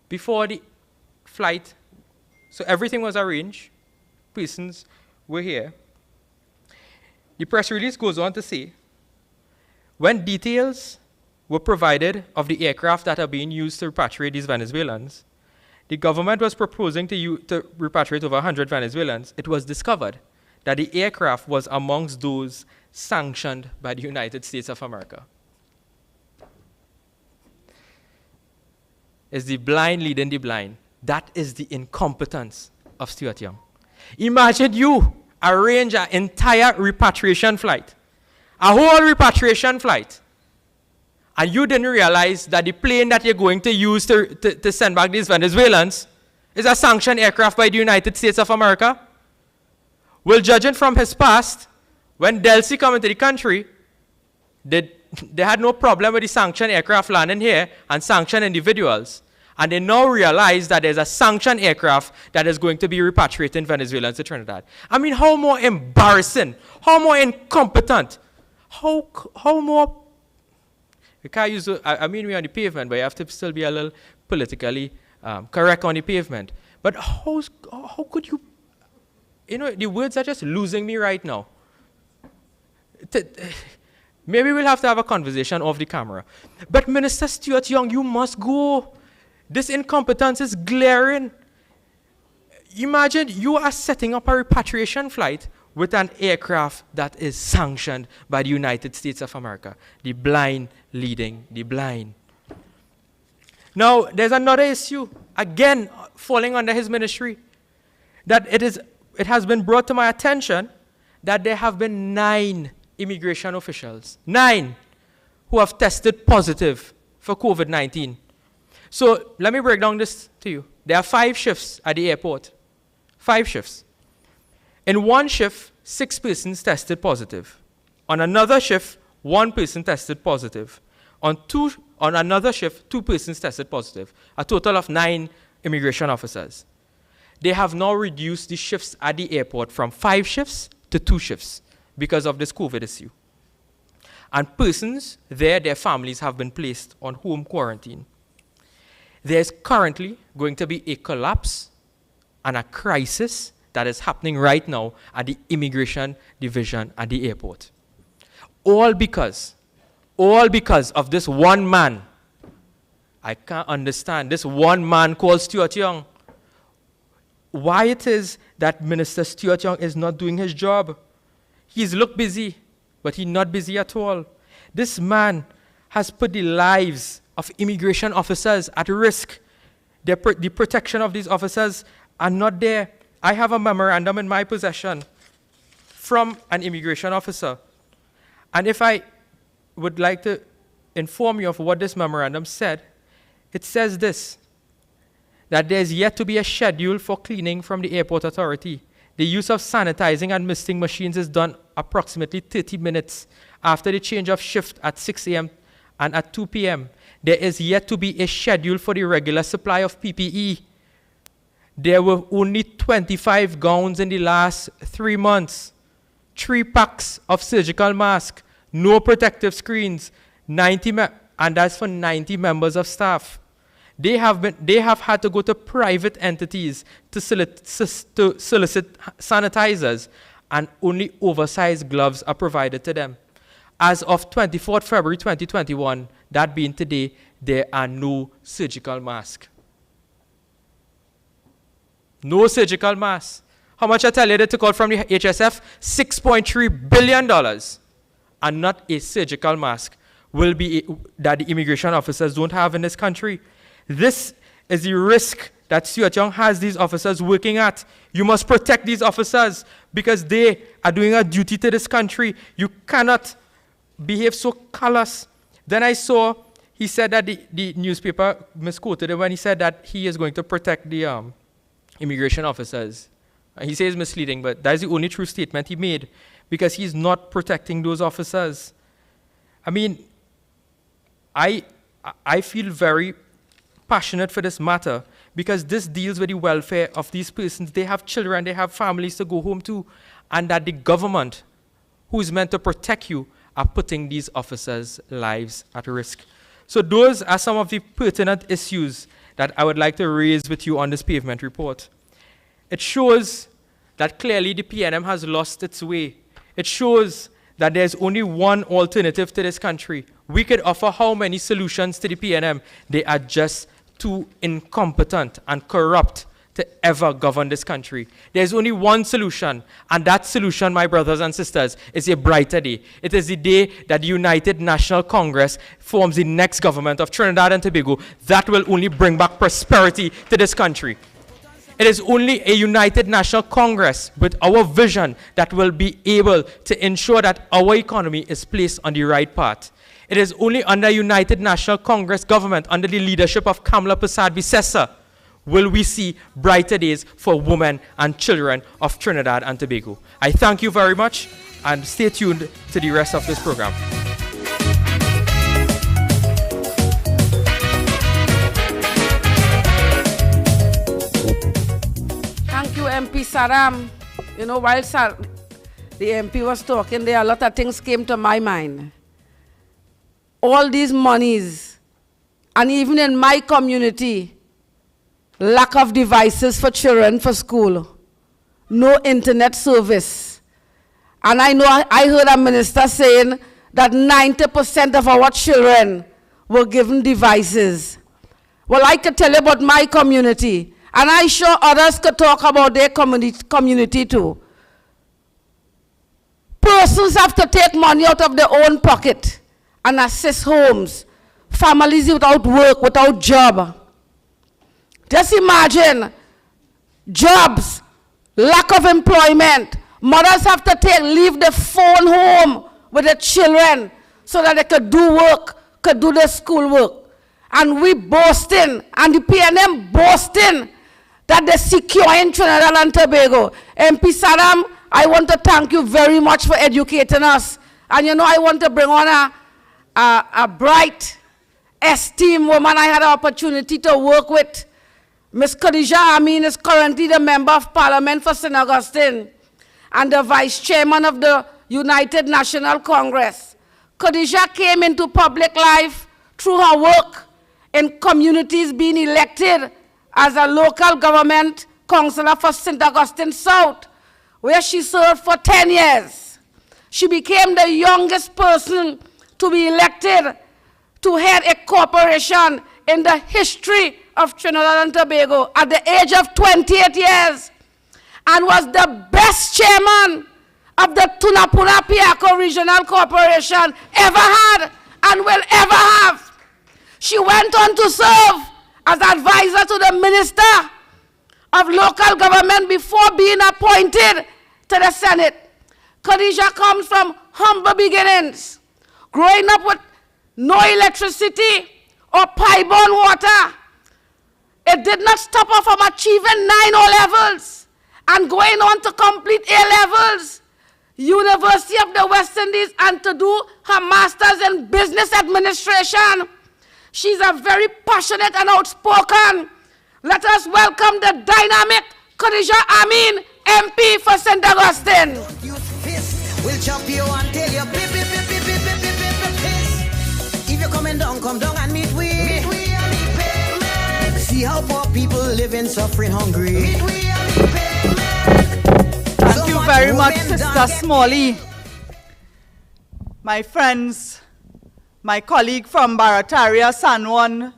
before the flight, so everything was arranged, persons were here. The press release goes on to say, when details were provided of the aircraft that are being used to repatriate these Venezuelans, the government was proposing to repatriate over 100 Venezuelans. It was discovered that the aircraft was amongst those sanctioned by the United States of America. Is the blind leading the blind? That is the incompetence of Stuart Young. Imagine you arrange an entire repatriation flight, a whole repatriation flight, and you didn't realize that the plane that you're going to use to send back these Venezuelans is a sanctioned aircraft by the United States of America? Well, judging from his past, when Delcy came into the country, they had no problem with the sanctioned aircraft landing here and sanctioned individuals. And they now realize that there's a sanctioned aircraft that is going to be repatriating Venezuelans to Trinidad. I mean, how more embarrassing, how more incompetent, how more... We can't use, I mean, we're on the pavement, but you have to still be a little politically correct on the pavement. But how could you, the words are just losing me right now. Maybe we'll have to have a conversation off the camera. But Minister Stuart Young, you must go. This incompetence is glaring. Imagine you are setting up a repatriation flight with an aircraft that is sanctioned by the United States of America. The blind leading the blind. Now, there's another issue, again, falling under his ministry, that it has been brought to my attention that there have been 9 immigration officials, 9, who have tested positive for COVID-19. So let me break down this to you. There are 5 shifts at the airport. 5 shifts. In one shift, 6 persons tested positive. On another shift, 1 person tested positive. On another shift, 2 persons tested positive. A total of 9 immigration officers. They have now reduced the shifts at the airport from 5 shifts to 2 shifts because of this COVID issue. And persons there, their families have been placed on home quarantine. There's currently going to be a collapse and a crisis that is happening right now at the immigration division at the airport. All because of this one man. I can't understand this one man called Stuart Young. Why it is that Minister Stuart Young is not doing his job. He's looked busy, but he's not busy at all. This man has put the lives of immigration officers at risk. The protection of these officers are not there. I have a memorandum in my possession from an immigration officer. And if I would like to inform you of what this memorandum said, it says this, that there's yet to be a schedule for cleaning from the airport authority. The use of sanitizing and misting machines is done approximately 30 minutes after the change of shift at 6 a.m. and at 2 p.m. There is yet to be a schedule for the regular supply of PPE. There were only 25 gowns in the last 3 months, 3 packs of surgical masks, no protective screens, and that's for 90 members of staff. They have had to go to private entities to solicit sanitizers, and only oversized gloves are provided to them. As of 24th February 2021, that being today, there are no surgical masks. No surgical masks. How much I tell you they took out from the HSF? $6.3 billion. And not a surgical mask will be that the immigration officers don't have in this country. This is the risk that Stuart Young has these officers working at. You must protect these officers because they are doing a duty to this country. You cannot behave so callous. Then I saw, he said that the newspaper misquoted him when he said that he is going to protect the immigration officers. He says misleading, but that is the only true statement he made because he's not protecting those officers. I mean, I feel very passionate for this matter because this deals with the welfare of these persons. They have children, they have families to go home to, and that the government, who is meant to protect you, are putting these officers' lives at risk. So those are some of the pertinent issues that I would like to raise with you on this pavement report. It shows that clearly the PNM has lost its way. It shows that there's only one alternative to this country. We could offer how many solutions to the PNM? They are just too incompetent and corrupt to ever govern this country. There's only one solution, and that solution, my brothers and sisters, is a brighter day. It is the day that the United National Congress forms the next government of Trinidad and Tobago that will only bring back prosperity to this country. It is only a United National Congress with our vision that will be able to ensure that our economy is placed on the right path. It is only under United National Congress government, under the leadership of Kamala Persad-Bissessar, will we see brighter days for women and children of Trinidad and Tobago. I thank you very much, and stay tuned to the rest of this program. Thank you, MP Saram. You know, while the MP was talking, there are a lot of things came to my mind. All these monies, and even in my community, lack of devices for children for school, no internet service. And I know I heard a minister saying that 90% of our children were given devices. Well, I could tell you about my community, and I'm sure others could talk about their community too. Persons have to take money out of their own pocket and assist homes, families without work, without job. Just imagine jobs, lack of employment. Mothers have to leave the phone home with the children so that they could do work, could do their school work. And we boasting, and the PNM boasting, that they're secure in Trinidad and Tobago. MP Saram, I want to thank you very much for educating us. And you know, I want to bring on a bright, esteemed woman I had an opportunity to work with. Ms. Khadija Amin is currently the Member of Parliament for St. Augustine and the Vice Chairman of the United National Congress. Khadija came into public life through her work in communities, being elected as a local government councillor for St. Augustine South, where she served for 10 years. She became the youngest person to be elected to head a corporation in the history of Trinidad and Tobago at the age of 28 years, and was the best chairman of the Tunapuna Piako Regional Corporation ever had and will ever have. She went on to serve as advisor to the Minister of Local Government before being appointed to the Senate. Khadija comes from humble beginnings, growing up with no electricity or pipe-borne water. It did not stop her from achieving 9 O-levels and going on to complete A-levels, University of the West Indies, and to do her master's in business administration. She's a very passionate and outspoken. Let us welcome the dynamic Khadija Amin, MP for St. Augustine. We'll chop you until you pip, pip, pip, pip, pip, pip, pip, pip, piss. If you're coming down, come down and meet we on the pavement. See how poor people living, suffering, hungry. Meet we on the pavement. Thank you very much, Sister Smalley. My friends, my colleague from Barataria, San Juan,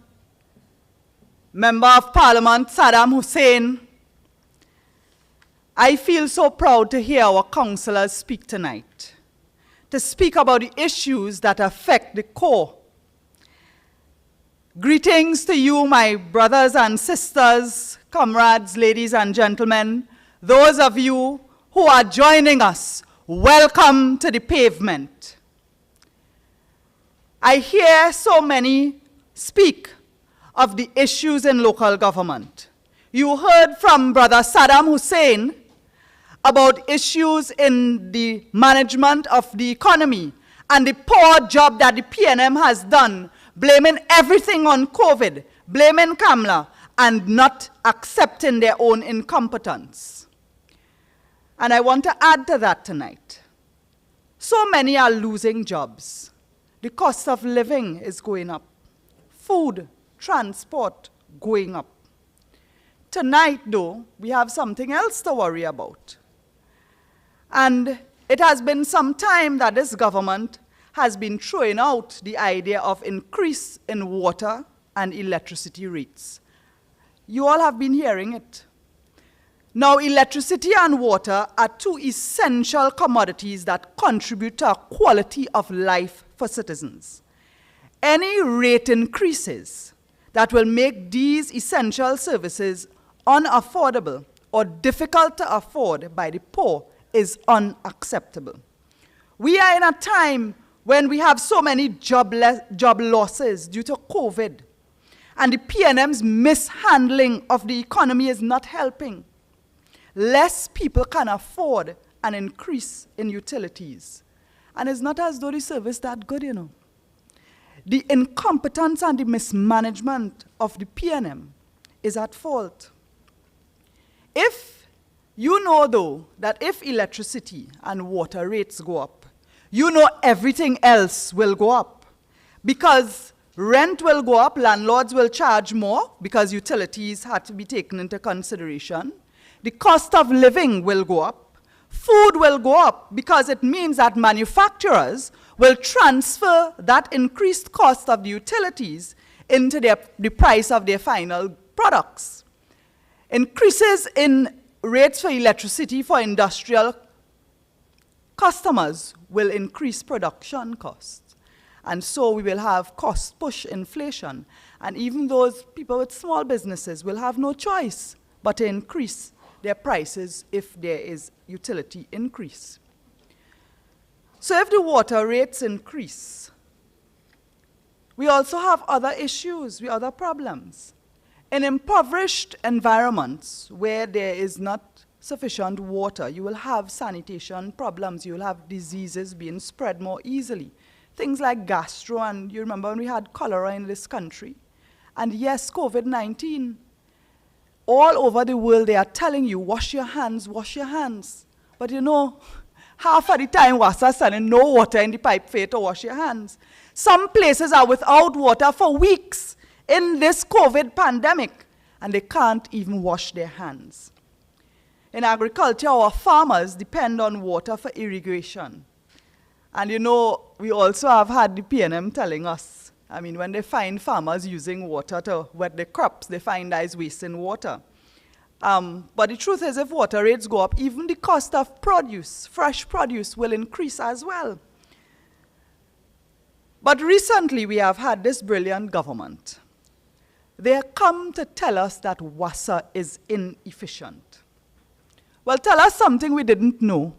Member of Parliament Saddam Hussein, I feel so proud to hear our councillors speak tonight, to speak about the issues that affect the core. Greetings to you, my brothers and sisters, comrades, ladies and gentlemen, those of you who are joining us. Welcome to the pavement. I hear so many speak of the issues in local government. You heard from Brother Saddam Hussein about issues in the management of the economy and the poor job that the PNM has done, blaming everything on COVID, blaming Kamla, and not accepting their own incompetence. And I want to add to that tonight. So many are losing jobs. The cost of living is going up. Food, transport, going up. Tonight, though, we have something else to worry about. And it has been some time that this government has been throwing out the idea of increase in water and electricity rates. You all have been hearing it. Now, electricity and water are two essential commodities that contribute to a quality of life for citizens. Any rate increases that will make these essential services unaffordable or difficult to afford by the poor is unacceptable. We are in a time when we have so many job losses due to COVID, and the PNM's mishandling of the economy is not helping. Less people can afford an increase in utilities. And it's not as though the service is that good, you know. The incompetence and the mismanagement of the PNM is at fault. If you know, though, that if electricity and water rates go up, you know everything else will go up. Because rent will go up, landlords will charge more because utilities had to be taken into consideration. The cost of living will go up. Food will go up because it means that manufacturers will transfer that increased cost of the utilities into the price of their final products. Increases in rates for electricity for industrial customers will increase production costs. And so we will have cost push inflation. And even those people with small businesses will have no choice but to increase their prices if there is utility increase. So if the water rates increase, we also have other issues, other problems. In impoverished environments where there is not sufficient water, you will have sanitation problems, you will have diseases being spread more easily. Things like gastro, and you remember when we had cholera in this country. And yes, COVID-19. All over the world, they are telling you, wash your hands, wash your hands. But you know, half of the time, Wasa sending no water in the pipe for you to wash your hands. Some places are without water for weeks in this COVID pandemic, and they can't even wash their hands. In agriculture, our farmers depend on water for irrigation. And you know, we also have had the PNM telling us, I mean, when they find farmers using water to wet their crops, they find that is wasting water. But the truth is, if water rates go up, even the cost of produce, fresh produce, will increase as well. But recently, we have had this brilliant government. They have come to tell us that WASA is inefficient. Well, tell us something we didn't know.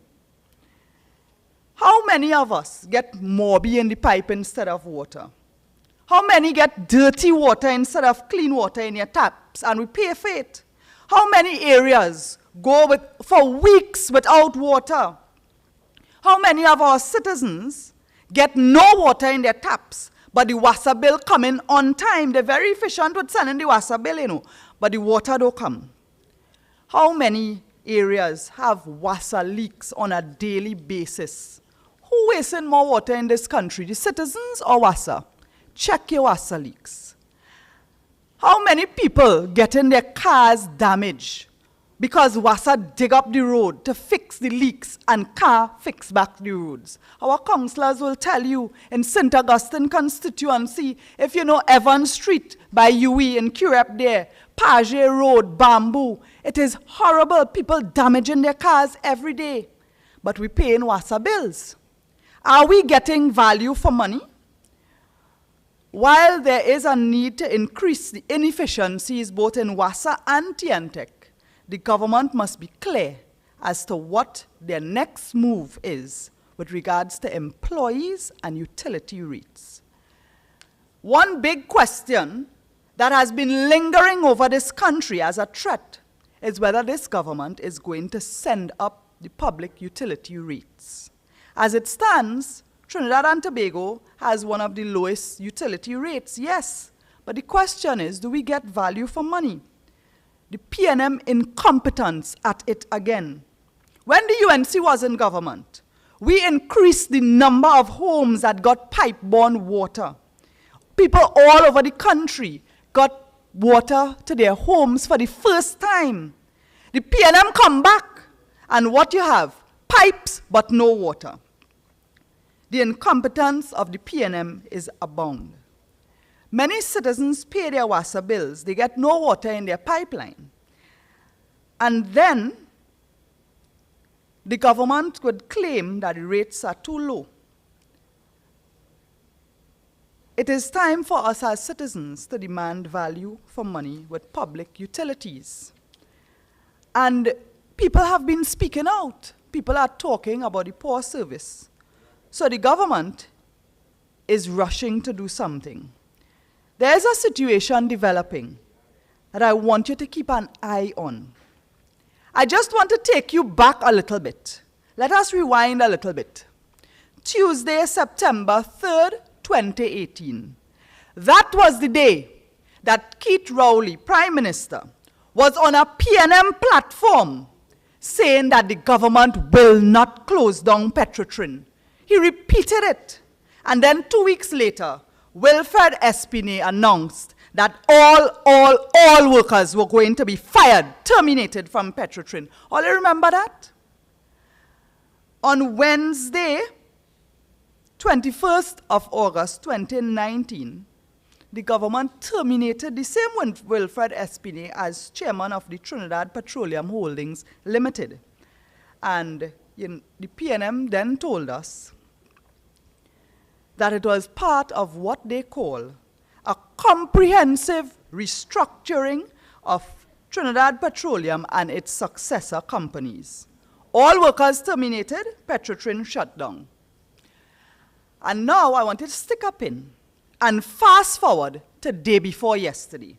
How many of us get Morbi in the pipe instead of water? How many get dirty water instead of clean water in your taps, and we pay for it? How many areas go for weeks without water? How many of our citizens get no water in their taps, but the WASA bill come in on time? They're very efficient with sending the WASA bill, you know, but the water don't come. How many areas have WASA leaks on a daily basis? Who wasting more water in this country, the citizens or WASA? Check your WASA leaks. How many people getting their cars damaged because WASA dig up the road to fix the leaks and car fix back the roads? Our councillors will tell you in St. Augustine constituency, if you know Evans Street by UE in Curep there, Paget Road, Bamboo, it is horrible. People damaging their cars every day. But we paying WASA bills. Are we getting value for money? While there is a need to increase the inefficiencies both in WASA and TNTEC, the government must be clear as to what their next move is with regards to employees and utility rates. One big question that has been lingering over this country as a threat is whether this government is going to send up the public utility rates. As it stands, Trinidad and Tobago has one of the lowest utility rates, yes. But the question is, do we get value for money? The PNM incompetence at it again. When the UNC was in government, we increased the number of homes that got pipe-borne water. People all over the country got water to their homes for the first time. The PNM come back, and what you have? Pipes, but no water. The incompetence of the PNM is abound. Many citizens pay their WASA bills. They get no water in their pipeline. And then the government would claim that the rates are too low. It is time for us as citizens to demand value for money with public utilities. And people have been speaking out. People are talking about the poor service. So the government is rushing to do something. There's a situation developing that I want you to keep an eye on. I just want to take you back a little bit. Let us rewind a little bit. Tuesday, September 3rd, 2018. That was the day that Keith Rowley, Prime Minister, was on a PNM platform saying that the government will not close down Petrotrin. He repeated it. And then 2 weeks later, Wilfred Espinay announced that all workers were going to be fired, terminated from Petrotrin. All you remember that? On Wednesday, 21st of August 2019, the government terminated the same Wilfred Espinay as chairman of the Trinidad Petroleum Holdings Limited. And the PNM then told us that it was part of what they call a comprehensive restructuring of Trinidad Petroleum and its successor companies. All workers terminated, Petrotrin shut down. And now I want you to stick a pin and fast forward to day before yesterday.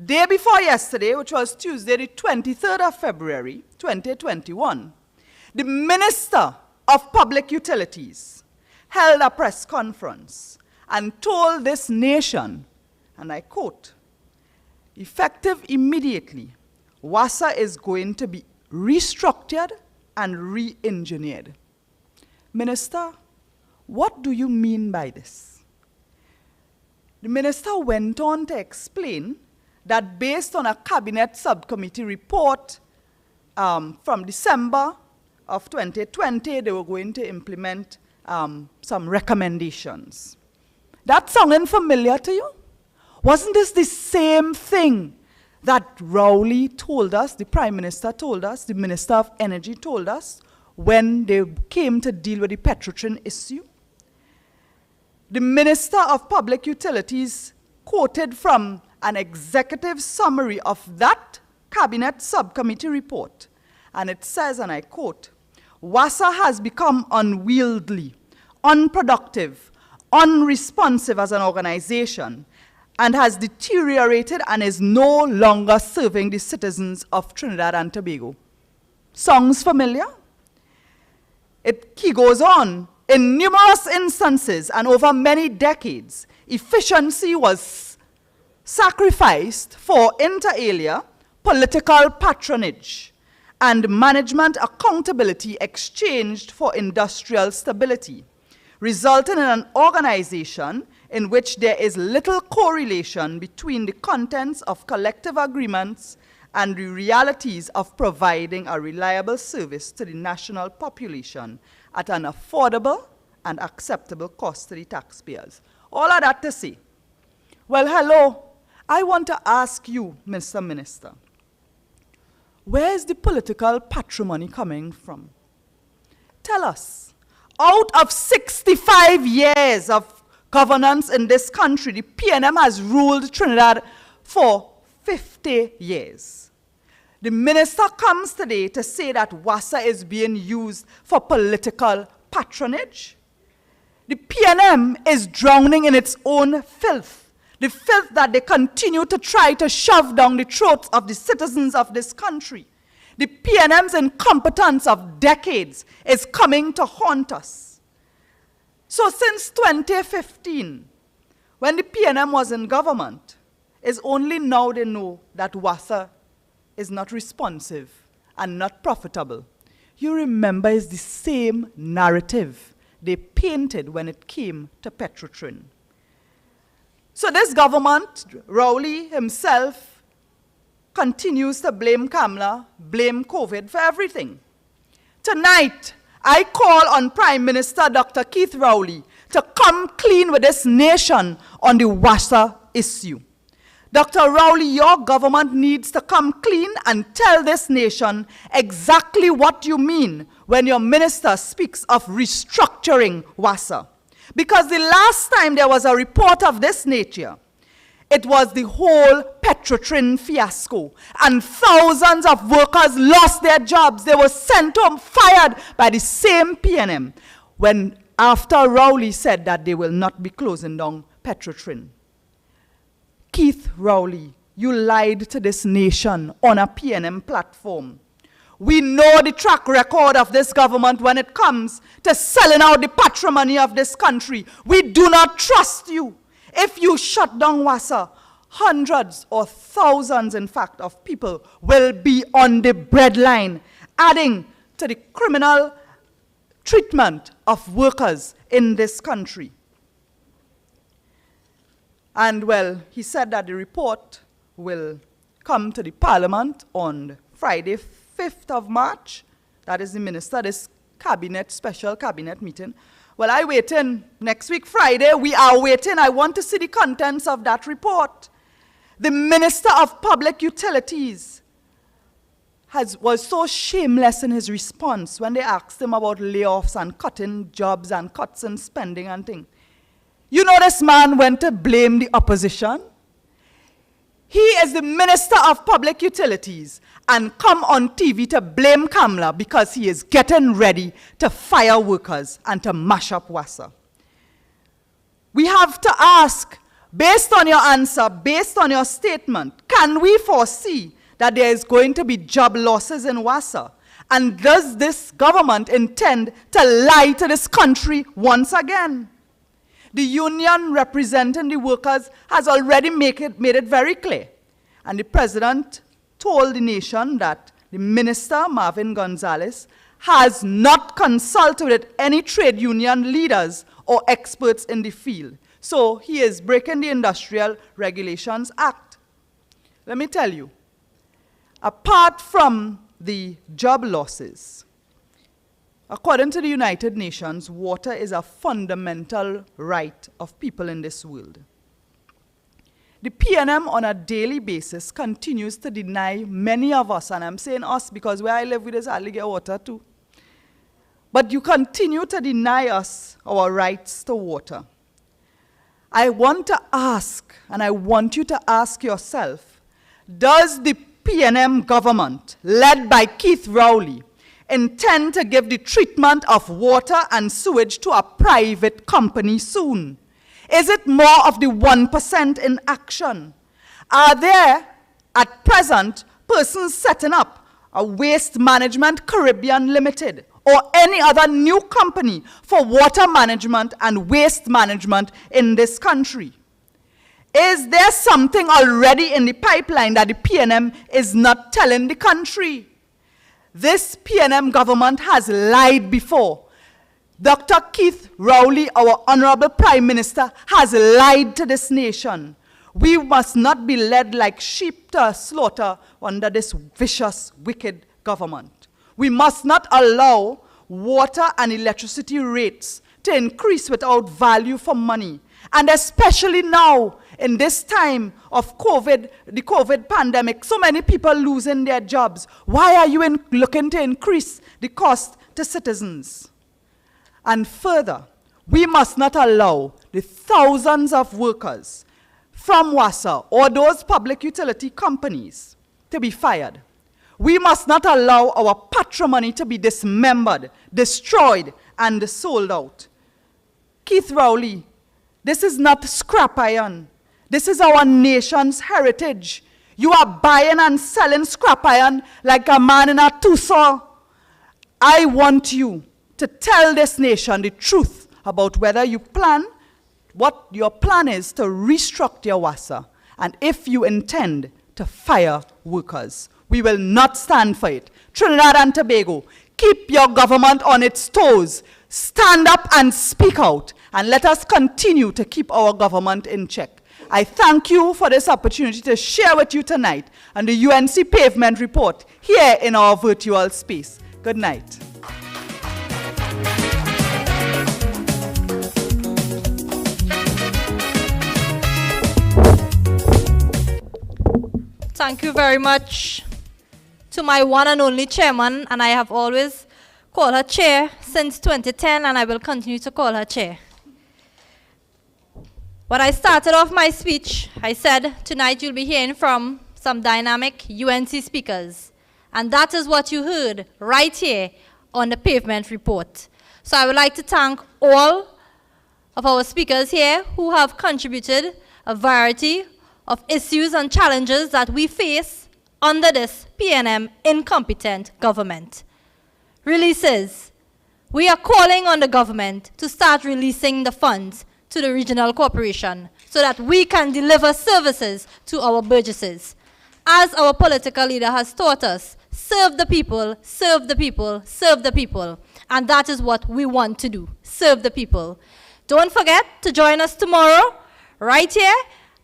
Day before yesterday, which was Tuesday, the 23rd of February, 2021, the Minister of Public Utilities held a press conference and told this nation, and I quote, effective immediately, WASA is going to be restructured and re-engineered. Minister, what do you mean by this? The minister went on to explain that based on a cabinet subcommittee report from December of 2020, they were going to implement some recommendations. That sounding familiar to you? Wasn't this the same thing that Rowley told us, the Prime Minister told us, the Minister of Energy told us, when they came to deal with the Petrotrin issue? The Minister of Public Utilities quoted from an executive summary of that Cabinet Subcommittee report, and it says, and I quote, "WASA has become unwieldy, unproductive, unresponsive as an organization, and has deteriorated and is no longer serving the citizens of Trinidad and Tobago." Sounds familiar? He goes on, in numerous instances and over many decades, efficiency was sacrificed for, inter alia, political patronage, and management accountability exchanged for industrial stability, resulting in an organization in which there is little correlation between the contents of collective agreements and the realities of providing a reliable service to the national population at an affordable and acceptable cost to the taxpayers. All of that to say, well, hello, I want to ask you, Mr. Minister, where is the political patrimony coming from? Tell us. Out of 65 years of governance in this country, the PNM has ruled Trinidad for 50 years. The minister comes today to say that WASA is being used for political patronage. The PNM is drowning in its own filth, the filth that they continue to try to shove down the throats of the citizens of this country. The PNM's incompetence of decades is coming to haunt us. So since 2015, when the PNM was in government, it's only now they know that WASA is not responsive and not profitable. You remember, it's the same narrative they painted when it came to Petrotrin. So this government, Rowley himself, continues to blame Kamla, blame COVID for everything. Tonight, I call on Prime Minister Dr. Keith Rowley to come clean with this nation on the WASA issue. Dr. Rowley, your government needs to come clean and tell this nation exactly what you mean when your minister speaks of restructuring WASA. Because the last time there was a report of this nature, it was the whole Petrotrin fiasco, and thousands of workers lost their jobs. They were sent home, fired by the same PNM, when after Rowley said that they will not be closing down Petrotrin. Keith Rowley, you lied to this nation on a PNM platform. We know the track record of this government when it comes to selling out the patrimony of this country. We do not trust you. If you shut down WASA, hundreds or thousands, in fact, of people will be on the breadline, adding to the criminal treatment of workers in this country. And well, he said that the report will come to the Parliament on Friday, 5th of March. That is the minister, this cabinet, special cabinet meeting. Well, I wait in next week, Friday. We are waiting. I want to see the contents of that report. The Minister of Public Utilities was so shameless in his response when they asked him about layoffs and cutting jobs and cuts in spending and things. You know, this man went to blame the opposition. He is the Minister of Public Utilities and come on TV to blame Kamla because he is getting ready to fire workers and to mash up WASA. We have to ask, based on your answer, based on your statement, can we foresee that there is going to be job losses in WASA? And does this government intend to lie to this country once again? The union representing the workers has already made it very clear. And the president told the nation that the minister, Marvin Gonzalez, has not consulted with any trade union leaders or experts in the field. So he is breaking the Industrial Regulations Act. Let me tell you, apart from the job losses, according to the United Nations, water is a fundamental right of people in this world. The PNM on a daily basis continues to deny many of us, and I'm saying us because where I live with is hardly get water too. But you continue to deny us our rights to water. I want to ask, and I want you to ask yourself, does the PNM government, led by Keith Rowley, intend to give the treatment of water and sewage to a private company soon? Is it more of the 1% in action? Are there, at present, persons setting up a Waste Management Caribbean Limited or any other new company for water management and waste management in this country? Is there something already in the pipeline that the PNM is not telling the country? This PNM government has lied before. Dr. Keith Rowley, our Honorable Prime Minister, has lied to this nation. We must not be led like sheep to slaughter under this vicious, wicked government. We must not allow water and electricity rates to increase without value for money. And especially now, in this time of COVID, the COVID pandemic, so many people losing their jobs. Why are you looking to increase the cost to citizens? And further, we must not allow the thousands of workers from WASA or those public utility companies to be fired. We must not allow our patrimony to be dismembered, destroyed, and sold out. Keith Rowley, this is not scrap iron. This is our nation's heritage. You are buying and selling scrap iron like a man in a tussle. I want you to tell this nation the truth about whether you plan, what your plan is to restructure WASA, and if you intend to fire workers. We will not stand for it. Trinidad and Tobago, keep your government on its toes. Stand up and speak out, and let us continue to keep our government in check. I thank you for this opportunity to share with you tonight on the UNC Pavement Report here in our virtual space. Good night. Thank you very much to my one and only chairman, and I have always called her chair since 2010, and I will continue to call her chair. When I started off my speech, I said tonight you'll be hearing from some dynamic UNC speakers, and that is what you heard right here on the Pavement Report. So I would like to thank all of our speakers here who have contributed a variety of issues and challenges that we face under this PNM incompetent government. Releases. We are calling on the government to start releasing the funds to the regional corporation so that we can deliver services to our burgesses. As our political leader has taught us, serve the people, serve the people, serve the people. And that is what we want to do, serve the people. Don't forget to join us tomorrow, right here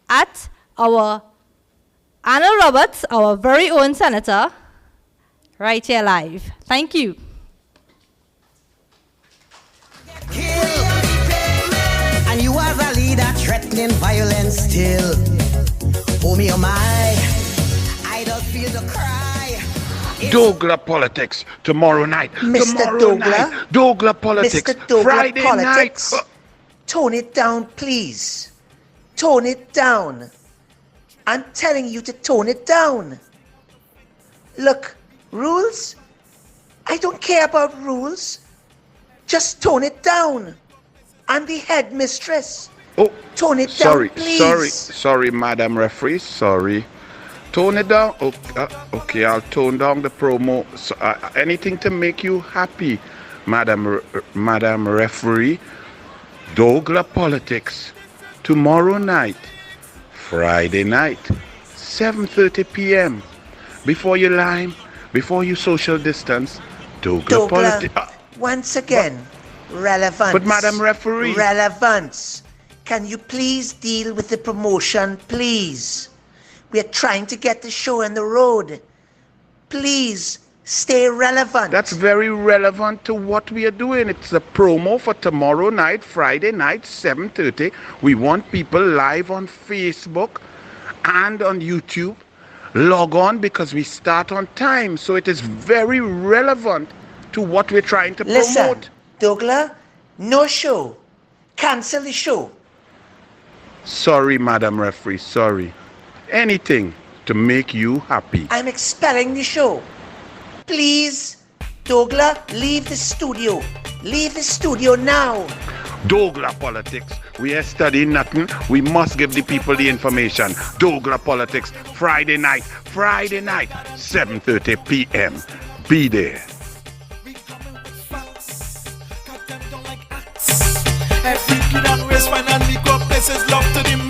at our Anna Roberts, our very own senator, right here live. Thank you. And you are the leader threatening violence still. Oh me, oh my, I don't feel the cry. Douglas politics tomorrow night. Mr. Douglas. Douglas politics. Mr. Douglas Friday politics. night. Tone it down, please. Tone it down. I'm telling you to tone it down. Look, rules? I don't care about rules. Just tone it down. I'm the headmistress. Oh, tone it sorry, down, please. sorry, Madam Referee, sorry. Tone it down. Okay, I'll tone down the promo. So, anything to make you happy, Madam Referee. Douglas politics tomorrow night. Friday night, 7:30 p.m. Before you lime, before you social distance, Douglas politics. Once again, relevance. But Madam Referee. Relevance. Can you please deal with the promotion, please? We are trying to get the show on the road. Please, stay relevant. That's very relevant to what we are doing. It's a promo for tomorrow night, Friday night, 7:30. We want people live on Facebook and on YouTube. Log on because we start on time, so it is very relevant to what we're trying to Listen, promote. Douglas, no show. Cancel the show. Sorry, Madam Referee, sorry. Anything to make you happy. I'm expelling the show. Please, Douglas, leave the studio. Leave the studio now. Douglas politics. We are studying nothing. We must give the people the information. Douglas politics. Friday night, 7:30 p.m. Be there. Every kid and race finally go places love to the